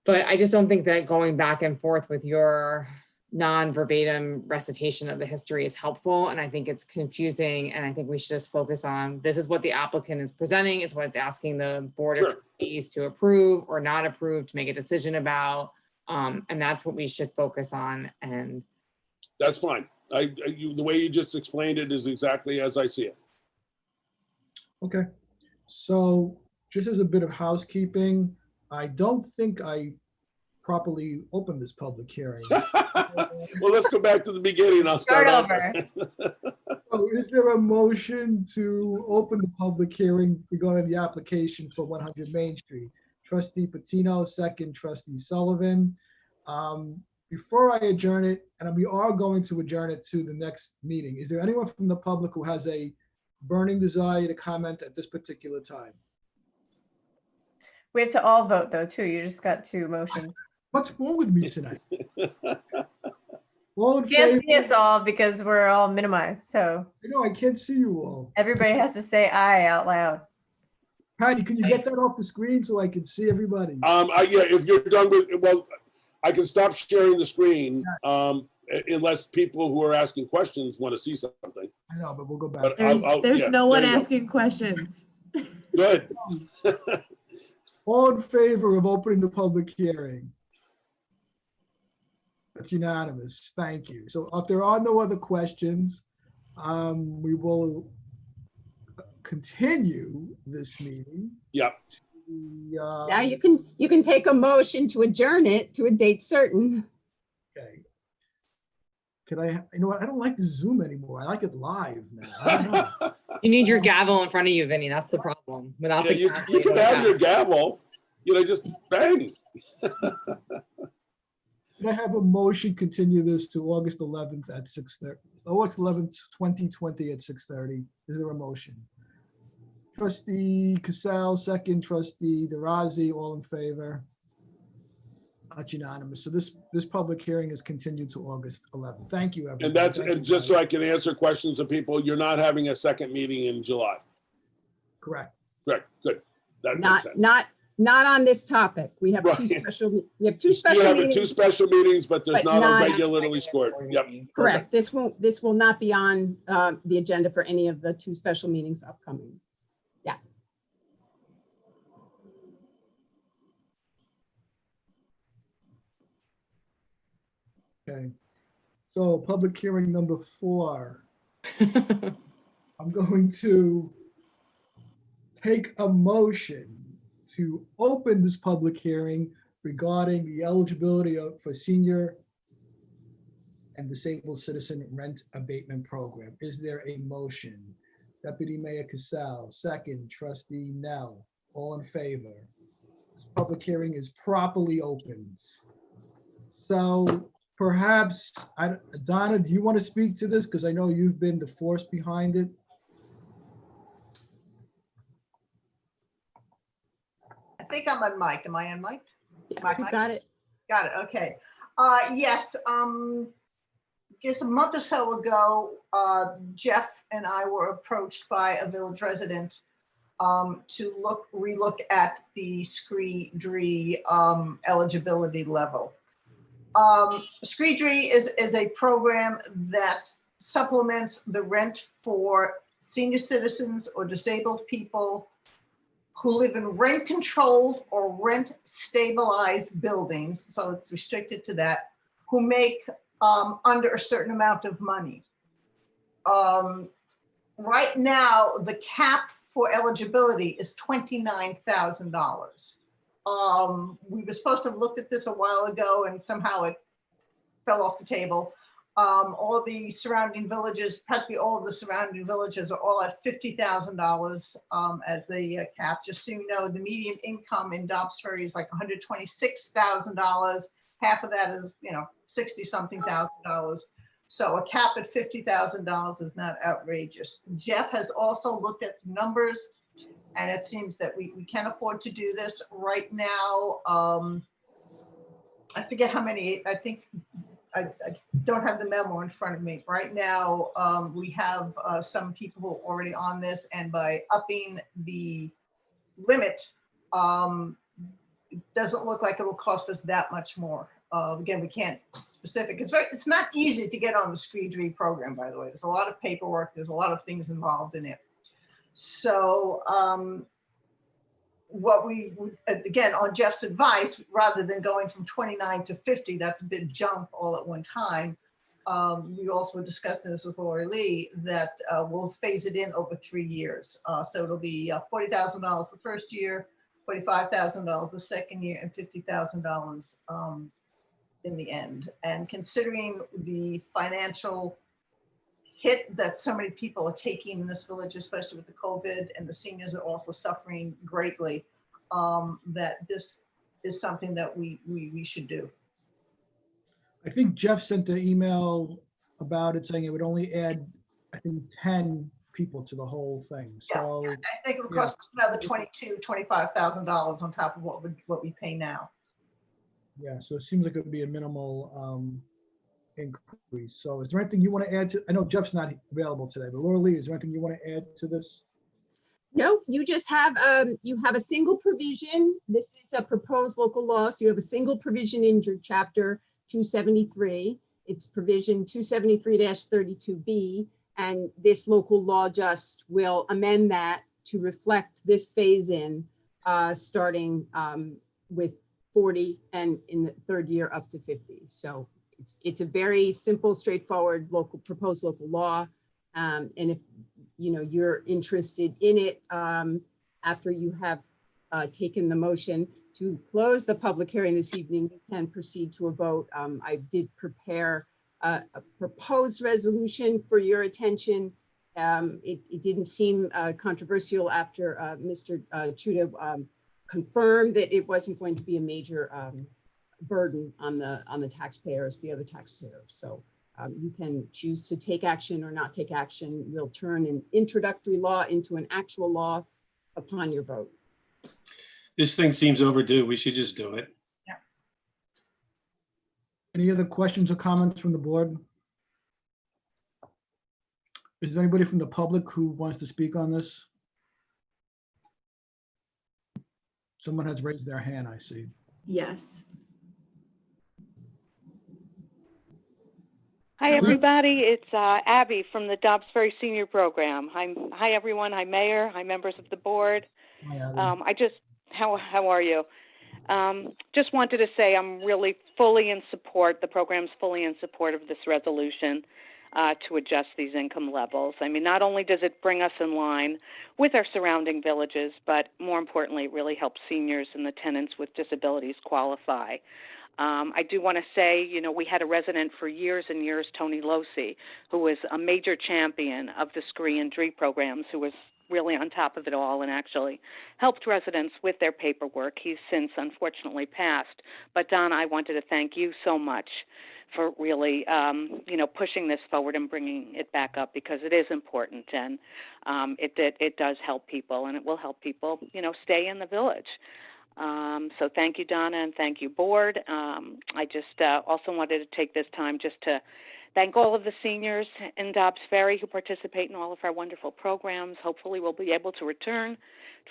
But I just don't think that going back and forth with your non-verbatim recitation of the history is helpful. And I think it's confusing. And I think we should just focus on, this is what the applicant is presenting. It's what it's asking the board of trustees to approve or not approve to make a decision about. And that's what we should focus on. And that's fine. The way you just explained it is exactly as I see it. Okay. So just as a bit of housekeeping, I don't think I properly opened this public hearing. Well, let's go back to the beginning. I'll start over. So is there a motion to open the public hearing regarding the application for 100 Main Street? Trustee Patino, second, Trustee Sullivan. Before I adjourn it, and we are going to adjourn it to the next meeting, is there anyone from the public who has a burning desire to comment at this particular time? We have to all vote though, too. You just got 2 motions. What's wrong with me tonight? All in Can't favor? see us all because we're all minimized. So I can't see you all. everybody has to say aye out loud. Patty, can you get that off the screen so I can see everybody? Yeah, if you're done with, well, I can stop sharing the screen unless people who are asking questions want to see something. I know, but we'll go back. There's no one asking questions. Good. All in favor of opening the public hearing? That's unanimous. Thank you. So if there are no other questions, we will continue this meeting. Yep. Now you can take a motion to adjourn it to a date certain. Okay. Can I, you know what? I don't like the Zoom anymore. I like it live now. I don't know. You need your gavel in front of you, Vinny. That's the problem. Without the you can have your gavel, just bang. Can I have a motion continue this to August 11th at 6:30? August 11th, 2020 at 6:30. Is there a motion? Trustee Cassell, second. Trustee DeRozzi, all in favor? That's unanimous. So this public hearing is continued to August 11th. Thank you, everyone. And just so I can answer questions of people, you're not having a second meeting in July. Correct. Correct. Good. That makes sense. Not on this topic. We have two special meetings. Two special meetings, but there's not a regularly scored. Yep. Correct. This will not be on the agenda for any of the 2 special meetings upcoming. Yeah. Okay. So public hearing number 4. I'm going to take a motion to open this public hearing regarding the eligibility for senior and disabled citizen rent abatement program. Is there a motion? Deputy Mayor Cassell, second. Trustee Nell, All in favor? This public hearing is properly opened. So perhaps, Donna, do you want to speak to this? Because I know you've been the force behind it. I think I'm unmiked. Am I unmiked? You got it. Got it. Okay. Yes. Just a month or so ago, Jeff and I were approached by a village resident to relook at the SCREE-DREE eligibility level. SCREE-DREE is a program that supplements the rent for senior citizens or disabled people who live in rent-controlled or rent-stabilized buildings, so it's restricted to that, who make under a certain amount of money. Right now, the cap for eligibility is $29,000. We were supposed to have looked at this a while ago and somehow it fell off the table. All the surrounding villages, practically all of the surrounding villages are all at $50,000 as the cap. Just so you know, the median income in Dobbs Ferry is like $126,000. Half of that is, 60-something $1,000. So a cap at $50,000 is not outrageous. Jeff has also looked at the numbers, and it seems that we can afford to do this right now. I forget how many, I think, I don't have the memo in front of me. Right now, we have some people who are already on this, and by upping the limit, it doesn't look like it will cost us that much more. Again, we can't specific. It's not easy to get on the SCREE-DREE program, by the way. There's a lot of paperwork. There's a lot of things involved in it. So what we would, again, on Jeff's advice, rather than going from 29 to 50, that's a big jump all at one time. We also discussed this with Lori Lee, that we'll phase it in over 3 years. So it'll be $40,000 the first year, $45,000 the second year, and $50,000 in the end. And considering the financial hit that so many people are taking in this village, especially with the COVID, and the seniors are also suffering greatly, that this is something that we should do. I think Jeff sent an email about it saying it would only add, I think, 10 people to the whole thing. So yeah, I think it would cost us another $25,000 on top of what we pay now. Yeah, so it seems like it would be a minimal increase. So is there anything you want to add to? I know Jeff's not available today, but Laura Lee, is there anything you want to add to this? No, you just have a single provision. This is a proposed local law. So you have a single provision in your chapter 273. It's provision 273-32B. And this local law just will amend that to reflect this phase in, starting with 40 and in the third year up to 50. So it's a very simple, straightforward proposed local law. And if you're interested in it, after you have taken the motion to close the public hearing this evening, you can proceed to a vote. I did prepare a proposed resolution for your attention. It didn't seem controversial after Mr. Chuda confirmed that it wasn't going to be a major burden on the taxpayers, the other taxpayers. So you can choose to take action or not take action. We'll turn an introductory law into an actual law upon your vote. This thing seems overdue. We should just do it. Yeah. Any other questions or comments from the board? Is there anybody from the public who wants to speak on this? Someone has raised their hand, I see. Yes. Hi, everybody. It's Abby from the Dobbs Ferry Senior Program. Hi, everyone. Hi, Mayor. Hi, members of the board. Hi, Abby. How are you? Just wanted to say I'm really fully in support. The program's fully in support of this resolution to adjust these income levels. I mean, not only does it bring us in line with our surrounding villages, but more importantly, it really helps seniors and the tenants with disabilities qualify. I do want to say, we had a resident for years and years, Tony Losi, who was a major champion of the SCREE and DREE programs, who was really on top of it all and actually helped residents with their paperwork. He's since unfortunately passed. But Don, I wanted to thank you so much for really, pushing this forward and bringing it back up, because it is important, and it does help people, and it will help people, stay in the village. So thank you, Donna, and thank you, board. I just also wanted to take this time just to thank all of the seniors in Dobbs Ferry who participate in all of our wonderful programs. Hopefully we'll be able to return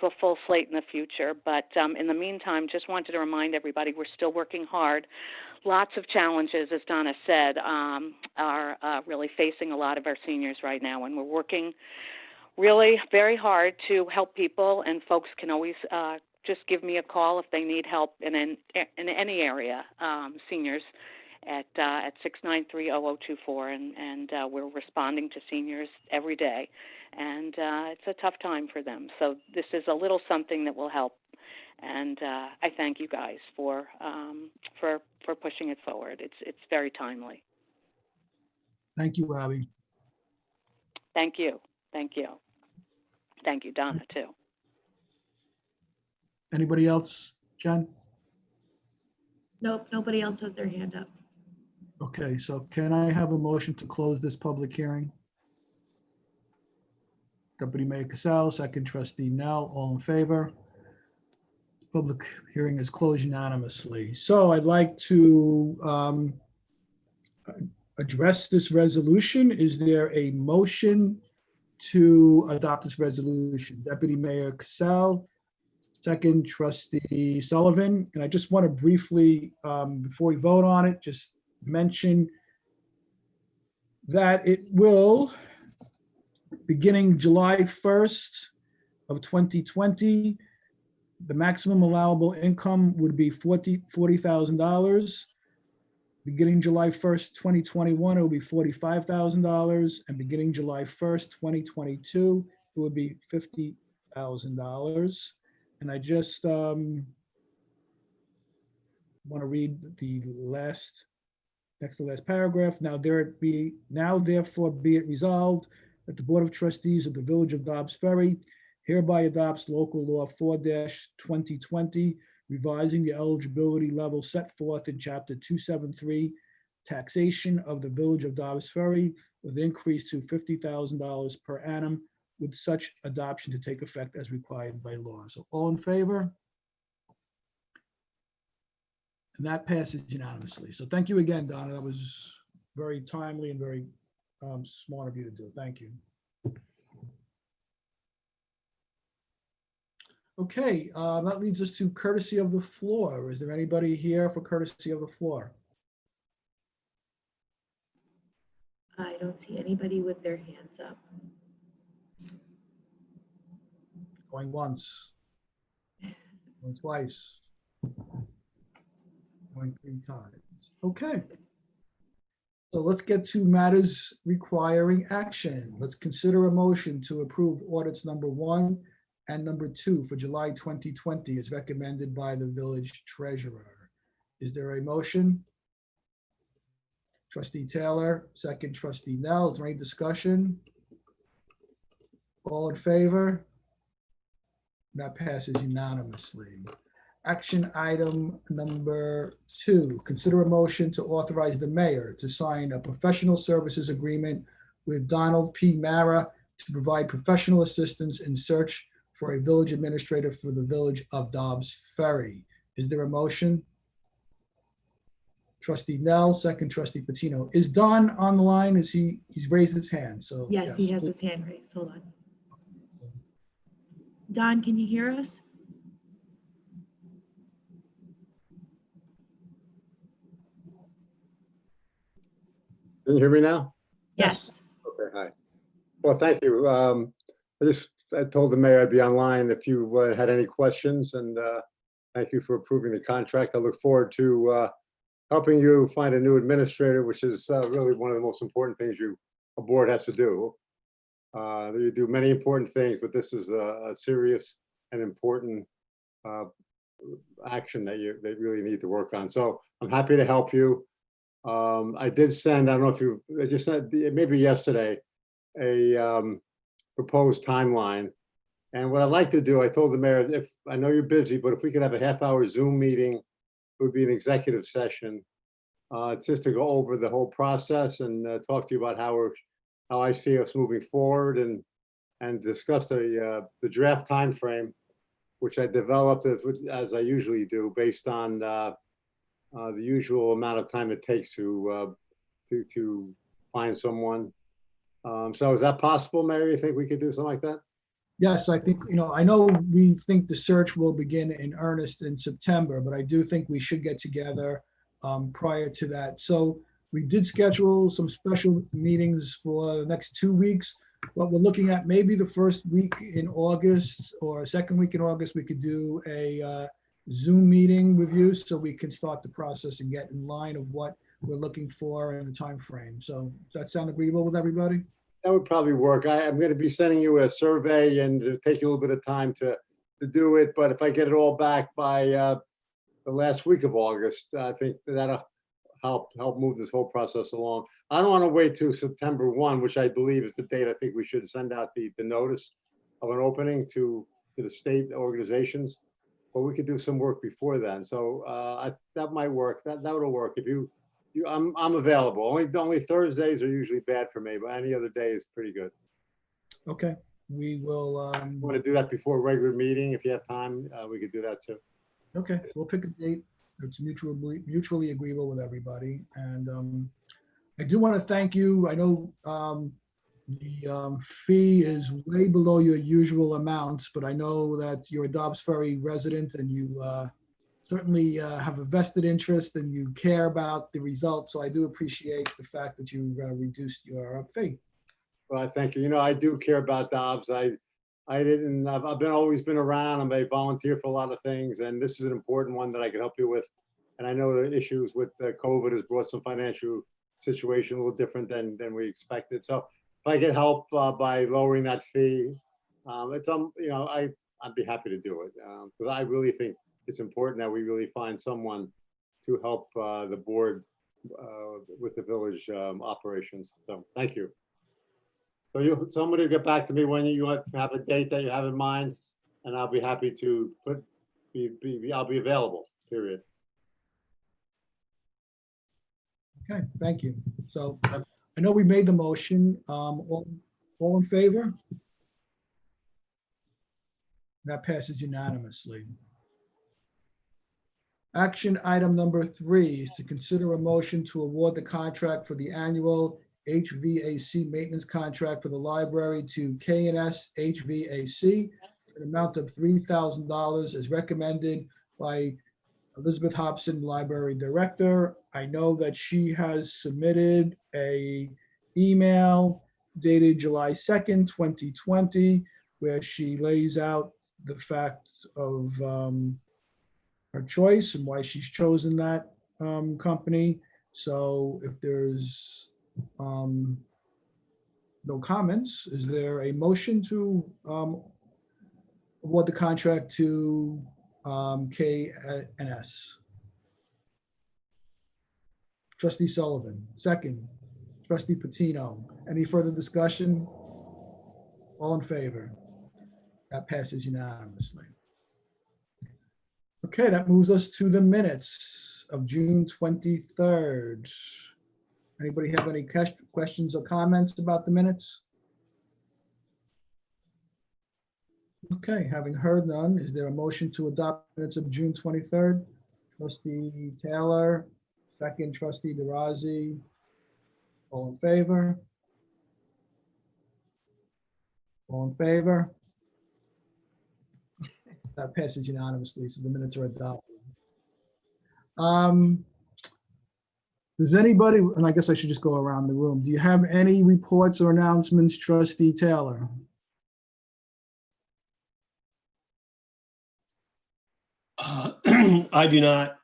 to a full slate in the future. But in the meantime, just wanted to remind everybody we're still working hard. Lots of challenges, as Donna said, are really facing a lot of our seniors right now, and we're working really very hard to help people, and folks can always just give me a call if they need help in any area, seniors, at 693-0024, and we're responding to seniors every day, and it's a tough time for them. So this is a little something that will help, and I thank you guys for pushing it forward. It's very timely. Thank you, Abby. Thank you, Donna, too. Anybody else, Jen? Nope, nobody else has their hand up. Okay, so can I have a motion to close this public hearing? Deputy Mayor Cassell, second trustee Nell, all in favor? Public hearing is closed unanimously. So I'd like to address this resolution. Is there a motion to adopt this resolution? Deputy Mayor Cassell, second trustee Sullivan. And I just want to briefly, before we vote on it, just mention that it will, beginning July 1st of 2020, the maximum allowable income would be $40,000. Beginning July 1st, 2021, it will be $45,000. And beginning July 1st, 2022, it would be $50,000. And I just want to read the next to last paragraph. Now therefore be it resolved that the Board of Trustees of the Village of Dobbs Ferry hereby adopts local law 4-2020, revising the eligibility level set forth in chapter 273, taxation of the Village of Dobbs Ferry, with an increase to $50,000 per annum, with such adoption to take effect as required by law. So all in favor? And that passes unanimously. So thank you again, Donna. That was very timely and very smart of you to do. Thank you. Okay, that leads us to courtesy of the floor. Is there anybody here for courtesy of the floor? I don't see anybody with their hands up. Going once, going twice, going 3 times. Okay. So let's get to matters requiring action. Let's consider a motion to approve audits number 1 and number 2 for July 2020 as recommended by the village treasurer. Is there a motion? Trustee Taylor, second trustee Nell. Is there any discussion? All in favor? That passes unanimously. Action item number 2, consider a motion to authorize the mayor to sign a professional services agreement with Donald P. Mara to provide professional assistance in search for a village administrator for the Village of Dobbs Ferry. Is there a motion? Trustee Nell, second trustee Patino. Is Don on the line? He's raised his hand, so. Yes, he has his hand raised. Hold on. Don, can you hear us? Can you hear me now? Yes. Okay, hi. Well, thank you. I told the mayor I'd be online if you had any questions, and thank you for approving the contract. I look forward to helping you find a new administrator, which is really one of the most important things a board has to do. You do many important things, but this is a serious and important action that you really need to work on. So I'm happy to help you. I did send, I don't know if I just sent, maybe yesterday, a proposed timeline And what I'd like to do, I told the mayor, if, I know you're busy, but if we could have a half-hour Zoom meeting, it would be an executive session. Just to go over the whole process and talk to you about how I see us moving forward and discuss the draft timeframe, which I developed as I usually do, based on the usual amount of time it takes to find someone. So is that possible, Mary? You think we could do something like that? Yes, I think, I know we think the search will begin in earnest in September, but I do think we should get together prior to that. So we did schedule some special meetings for the next 2 weeks. What we're looking at, maybe the first week in August or second week in August, we could do a Zoom meeting with you so we can start the process and get in line of what we're looking for in the time frame. So does that sound agreeable with everybody? That would probably work. I'm going to be sending you a survey and it'll take you a little bit of time to do it. But if I get it all back by the last week of August, I think that'll help move this whole process along. I don't want to wait till September 1, which I believe is the date I think we should send out the notice of an opening to the state organizations. But we could do some work before then. So that might work. That would work. If I'm available. Only Thursdays are usually bad for me, but any other day is pretty good. Okay, we will. Want to do that before a regular meeting? If you have time, we could do that too. Okay, so we'll pick a date that's mutually agreeable with everybody. And I do want to thank you. I know the fee is way below your usual amounts, but I know that you're a Dobbs Ferry resident and you certainly have a vested interest and you care about the results. So I do appreciate the fact that you've reduced your fee. Well, thank you. I do care about Dobbs. I've always been around. I'm a volunteer for a lot of things, and this is an important one that I can help you with. And I know the issues with COVID has brought some financial situation a little different than we expected. So if I get help by lowering that fee, I'd be happy to do it because I really think it's important that we really find someone to help the board with the village operations. So thank you. So somebody will get back to me when you have a date that you have in mind, and I'll be happy to I'll be available, period. Okay, thank you. So I know we made the motion. All in favor? That passes unanimously. Action item number 3 is to consider a motion to award the contract for the annual HVAC maintenance contract for the library to K&S HVAC for an amount of $3,000 as recommended by Elizabeth Hobson, Library Director. I know that she has submitted an email dated July 2nd, 2020, where she lays out the facts of her choice and why she's chosen that company. So if there's no comments, is there a motion to award the contract to K&S? Trustee Sullivan, second. Trustee Patino, any further discussion? All in favor? That passes unanimously. Okay, that moves us to the minutes of June 23rd. Anybody have any questions or comments about the minutes? Okay, having heard none, is there a motion to adopt minutes of June 23rd? Trustee Taylor, second. Trustee DeRozzi, all in favor? All in favor? That passes unanimously, so the minutes are adopted. Does anybody, and I guess I should just go around the room, do you have any reports or announcements, Trustee Taylor? I do not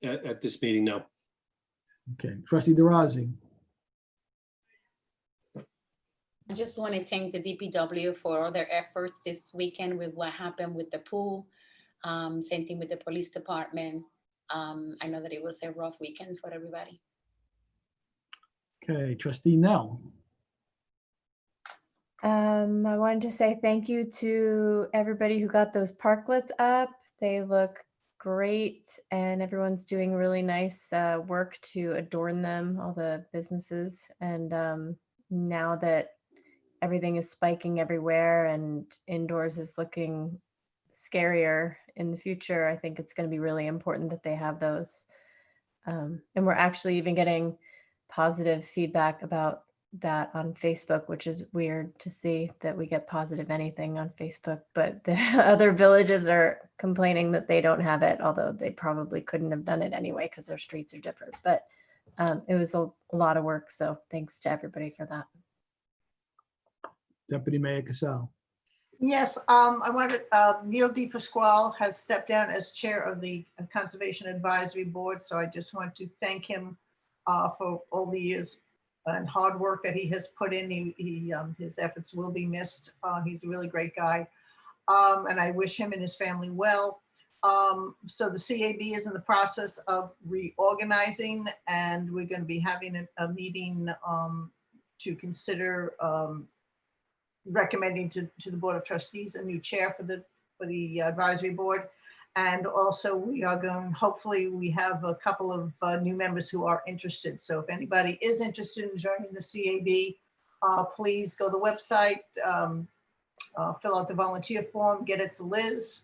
at this meeting, no. Okay, Trustee DeRozzi. I just want to thank the DPW for all their efforts this weekend with what happened with the pool. Same thing with the police department. I know that it was a rough weekend for everybody. Okay, Trustee Nell. I wanted to say thank you to everybody who got those parklets up. They look great, and everyone's doing really nice work to adorn them, all the businesses. And now that everything is spiking everywhere and indoors is looking scarier in the future, I think it's going to be really important that they have those. And we're actually even getting positive feedback about that on Facebook, which is weird to see that we get positive anything on Facebook, but the other villages are complaining that they don't have it, although they probably couldn't have done it anyway because their streets are different. But it was a lot of work, so thanks to everybody for that. Deputy Mayor Cassell. Yes, I wanted, Neil DePasquale has stepped down as chair of the Conservation Advisory Board, so I just want to thank him for all the years and hard work that he has put in. His efforts will be missed. He's a really great guy, and I wish him and his family well. So the CAB is in the process of reorganizing, and we're going to be having a meeting to consider recommending to the Board of Trustees a new chair for the advisory board. And also we are going, hopefully we have a couple of new members who are interested. So if anybody is interested in joining the CAB, please go to the website, fill out the volunteer form, get it to Liz.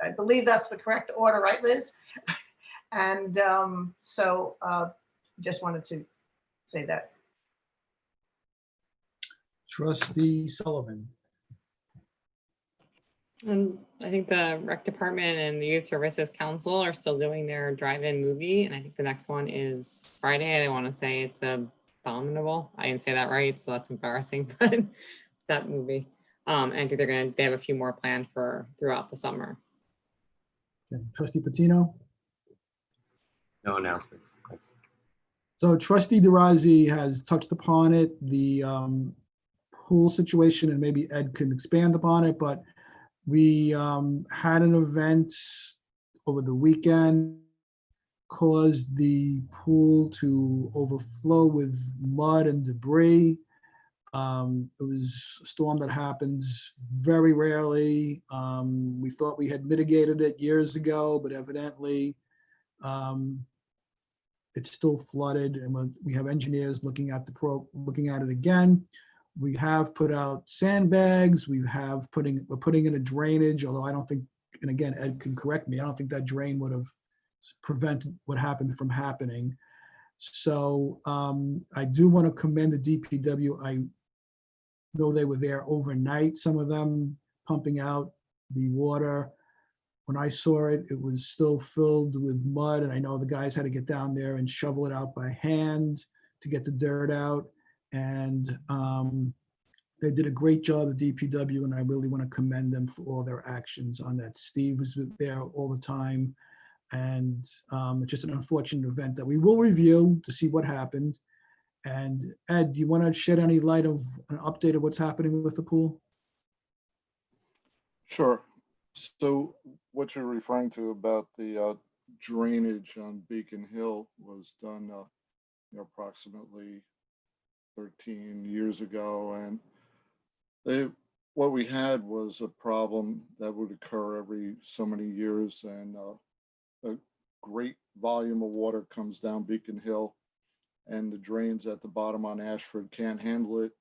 I believe that's the correct order, right, Liz? And just wanted to say that. Trustee Sullivan. And I think the rec department and the youth services council are still doing their drive-in movie. And I think the next one is Friday. I want to say it's Abominable. I didn't say that right, so that's embarrassing, but that movie. And I think they have a few more planned for throughout the summer. Okay. Trustee Patino. No announcements. Thanks. So Trustee DeRozzi has touched upon it, the pool situation, and maybe Ed can expand upon it, but we had an event over the weekend, caused the pool to overflow with mud and debris. It was a storm that happens very rarely. We thought we had mitigated it years ago, but evidently it's still flooded, and we have engineers looking at it again. We have put out sandbags. We're putting in a drainage, although I don't think, and again, Ed can correct me, I don't think that drain would have prevented what happened from happening. So I do want to commend the DPW. I know they were there overnight, some of them pumping out the water. When I saw it, it was still filled with mud, and I know the guys had to get down there and shovel it out by hand to get the dirt out. And they did a great job, the DPW, and I really want to commend them for all their actions on that. Steve was there all the time, and it's just an unfortunate event that we will review to see what happened. And Ed, do you want to shed any light of an update of what's happening with the pool? Sure. So what you're referring to about the drainage on Beacon Hill was done approximately 13 years ago, and what we had was a problem that would occur every so many years, and a great volume of water comes down Beacon Hill, and the drains at the bottom on Ashford can't handle it.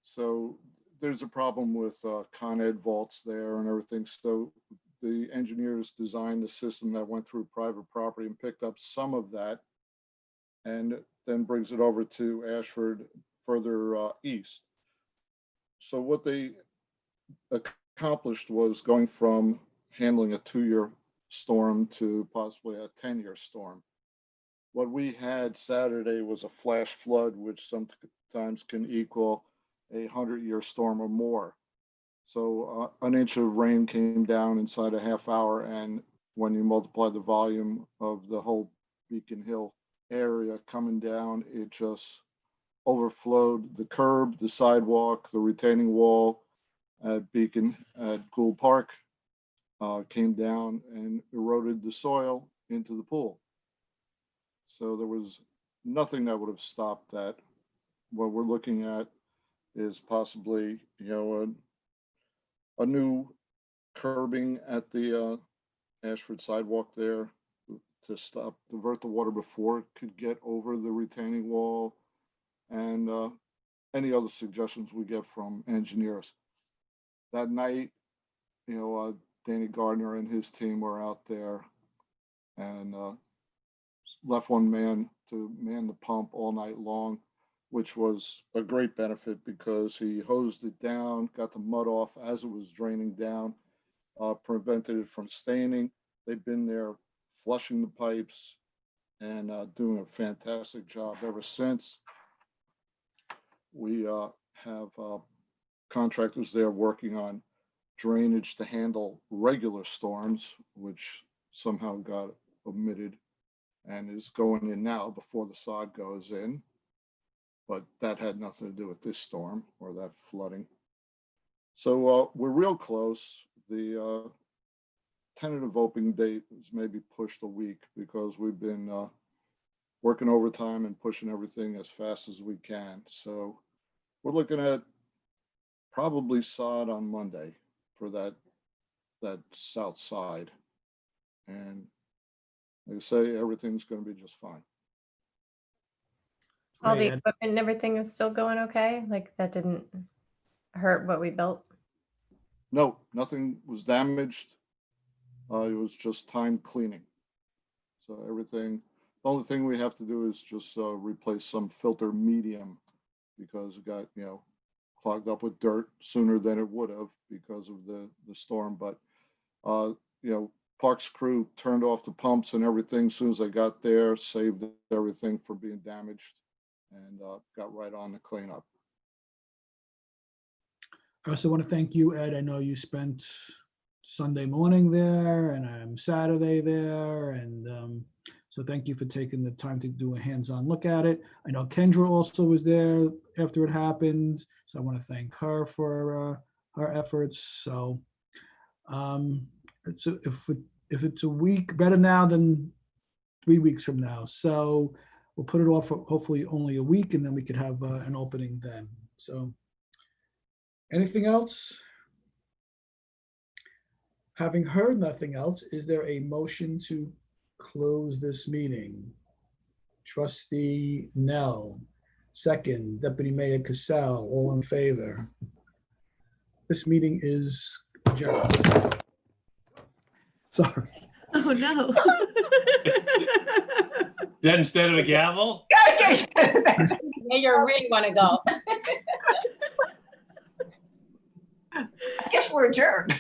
So there's a problem with Con Ed vaults there and everything. So the engineers designed a system that went through private property and picked up some of that, and then brings it over to Ashford further east. So what they accomplished was going from handling a 2-year storm to possibly a 10-year storm. What we had Saturday was a flash flood, which sometimes can equal a 100-year storm or more. So an inch of rain came down inside a half hour, and when you multiply the volume of the whole Beacon Hill area coming down, it just overflowed the curb, the sidewalk, the retaining wall at Gould Park, came down and eroded the soil into the pool. So there was nothing that would have stopped that. What we're looking at is possibly, a new curbing at the Ashford sidewalk there to divert the water before it could get over the retaining wall, and any other suggestions we get from engineers. That night, Danny Gardner and his team were out there and left one man to man the pump all night long, which was a great benefit because he hosed it down, got the mud off as it was draining down, prevented it from staining. They've been there flushing the pipes and doing a fantastic job ever since. We have contractors there working on drainage to handle regular storms, which somehow got omitted and is going in now before the sod goes in. But that had nothing to do with this storm or that flooding. So we're real close. The tentative opening date was maybe pushed a week because we've been working overtime and pushing everything as fast as we can. So we're looking at probably sod on Monday for that south side. And like I say, everything's going to be just fine. All the Great. equipment and everything is still going okay? Like that didn't hurt what we built? No, nothing was damaged. It was just time cleaning. So everything, the only thing we have to do is just replace some filter medium because it got, clogged up with dirt sooner than it would have because of the storm. But, Parks crew turned off the pumps and everything as soon as I got there, saved everything from being damaged, and got right on the cleanup. I also want to thank you, Ed. I know you spent Sunday morning there and Saturday there. And so thank you for taking the time to do a hands-on look at it. I know Kendra also was there after it happened. So I want to thank her for her efforts. So if it's a week, better now than 3 weeks from now. So we'll put it off for hopefully only a week, and then we could have an opening then. So anything else? Having heard nothing else, is there a motion to close this meeting? Trustee Nell, second. Deputy Mayor Cassell, all in favor. This meeting is adjourned. Sorry. Oh, no. Then instead of a gavel? Yeah, you really want to go. I guess we're adjourned.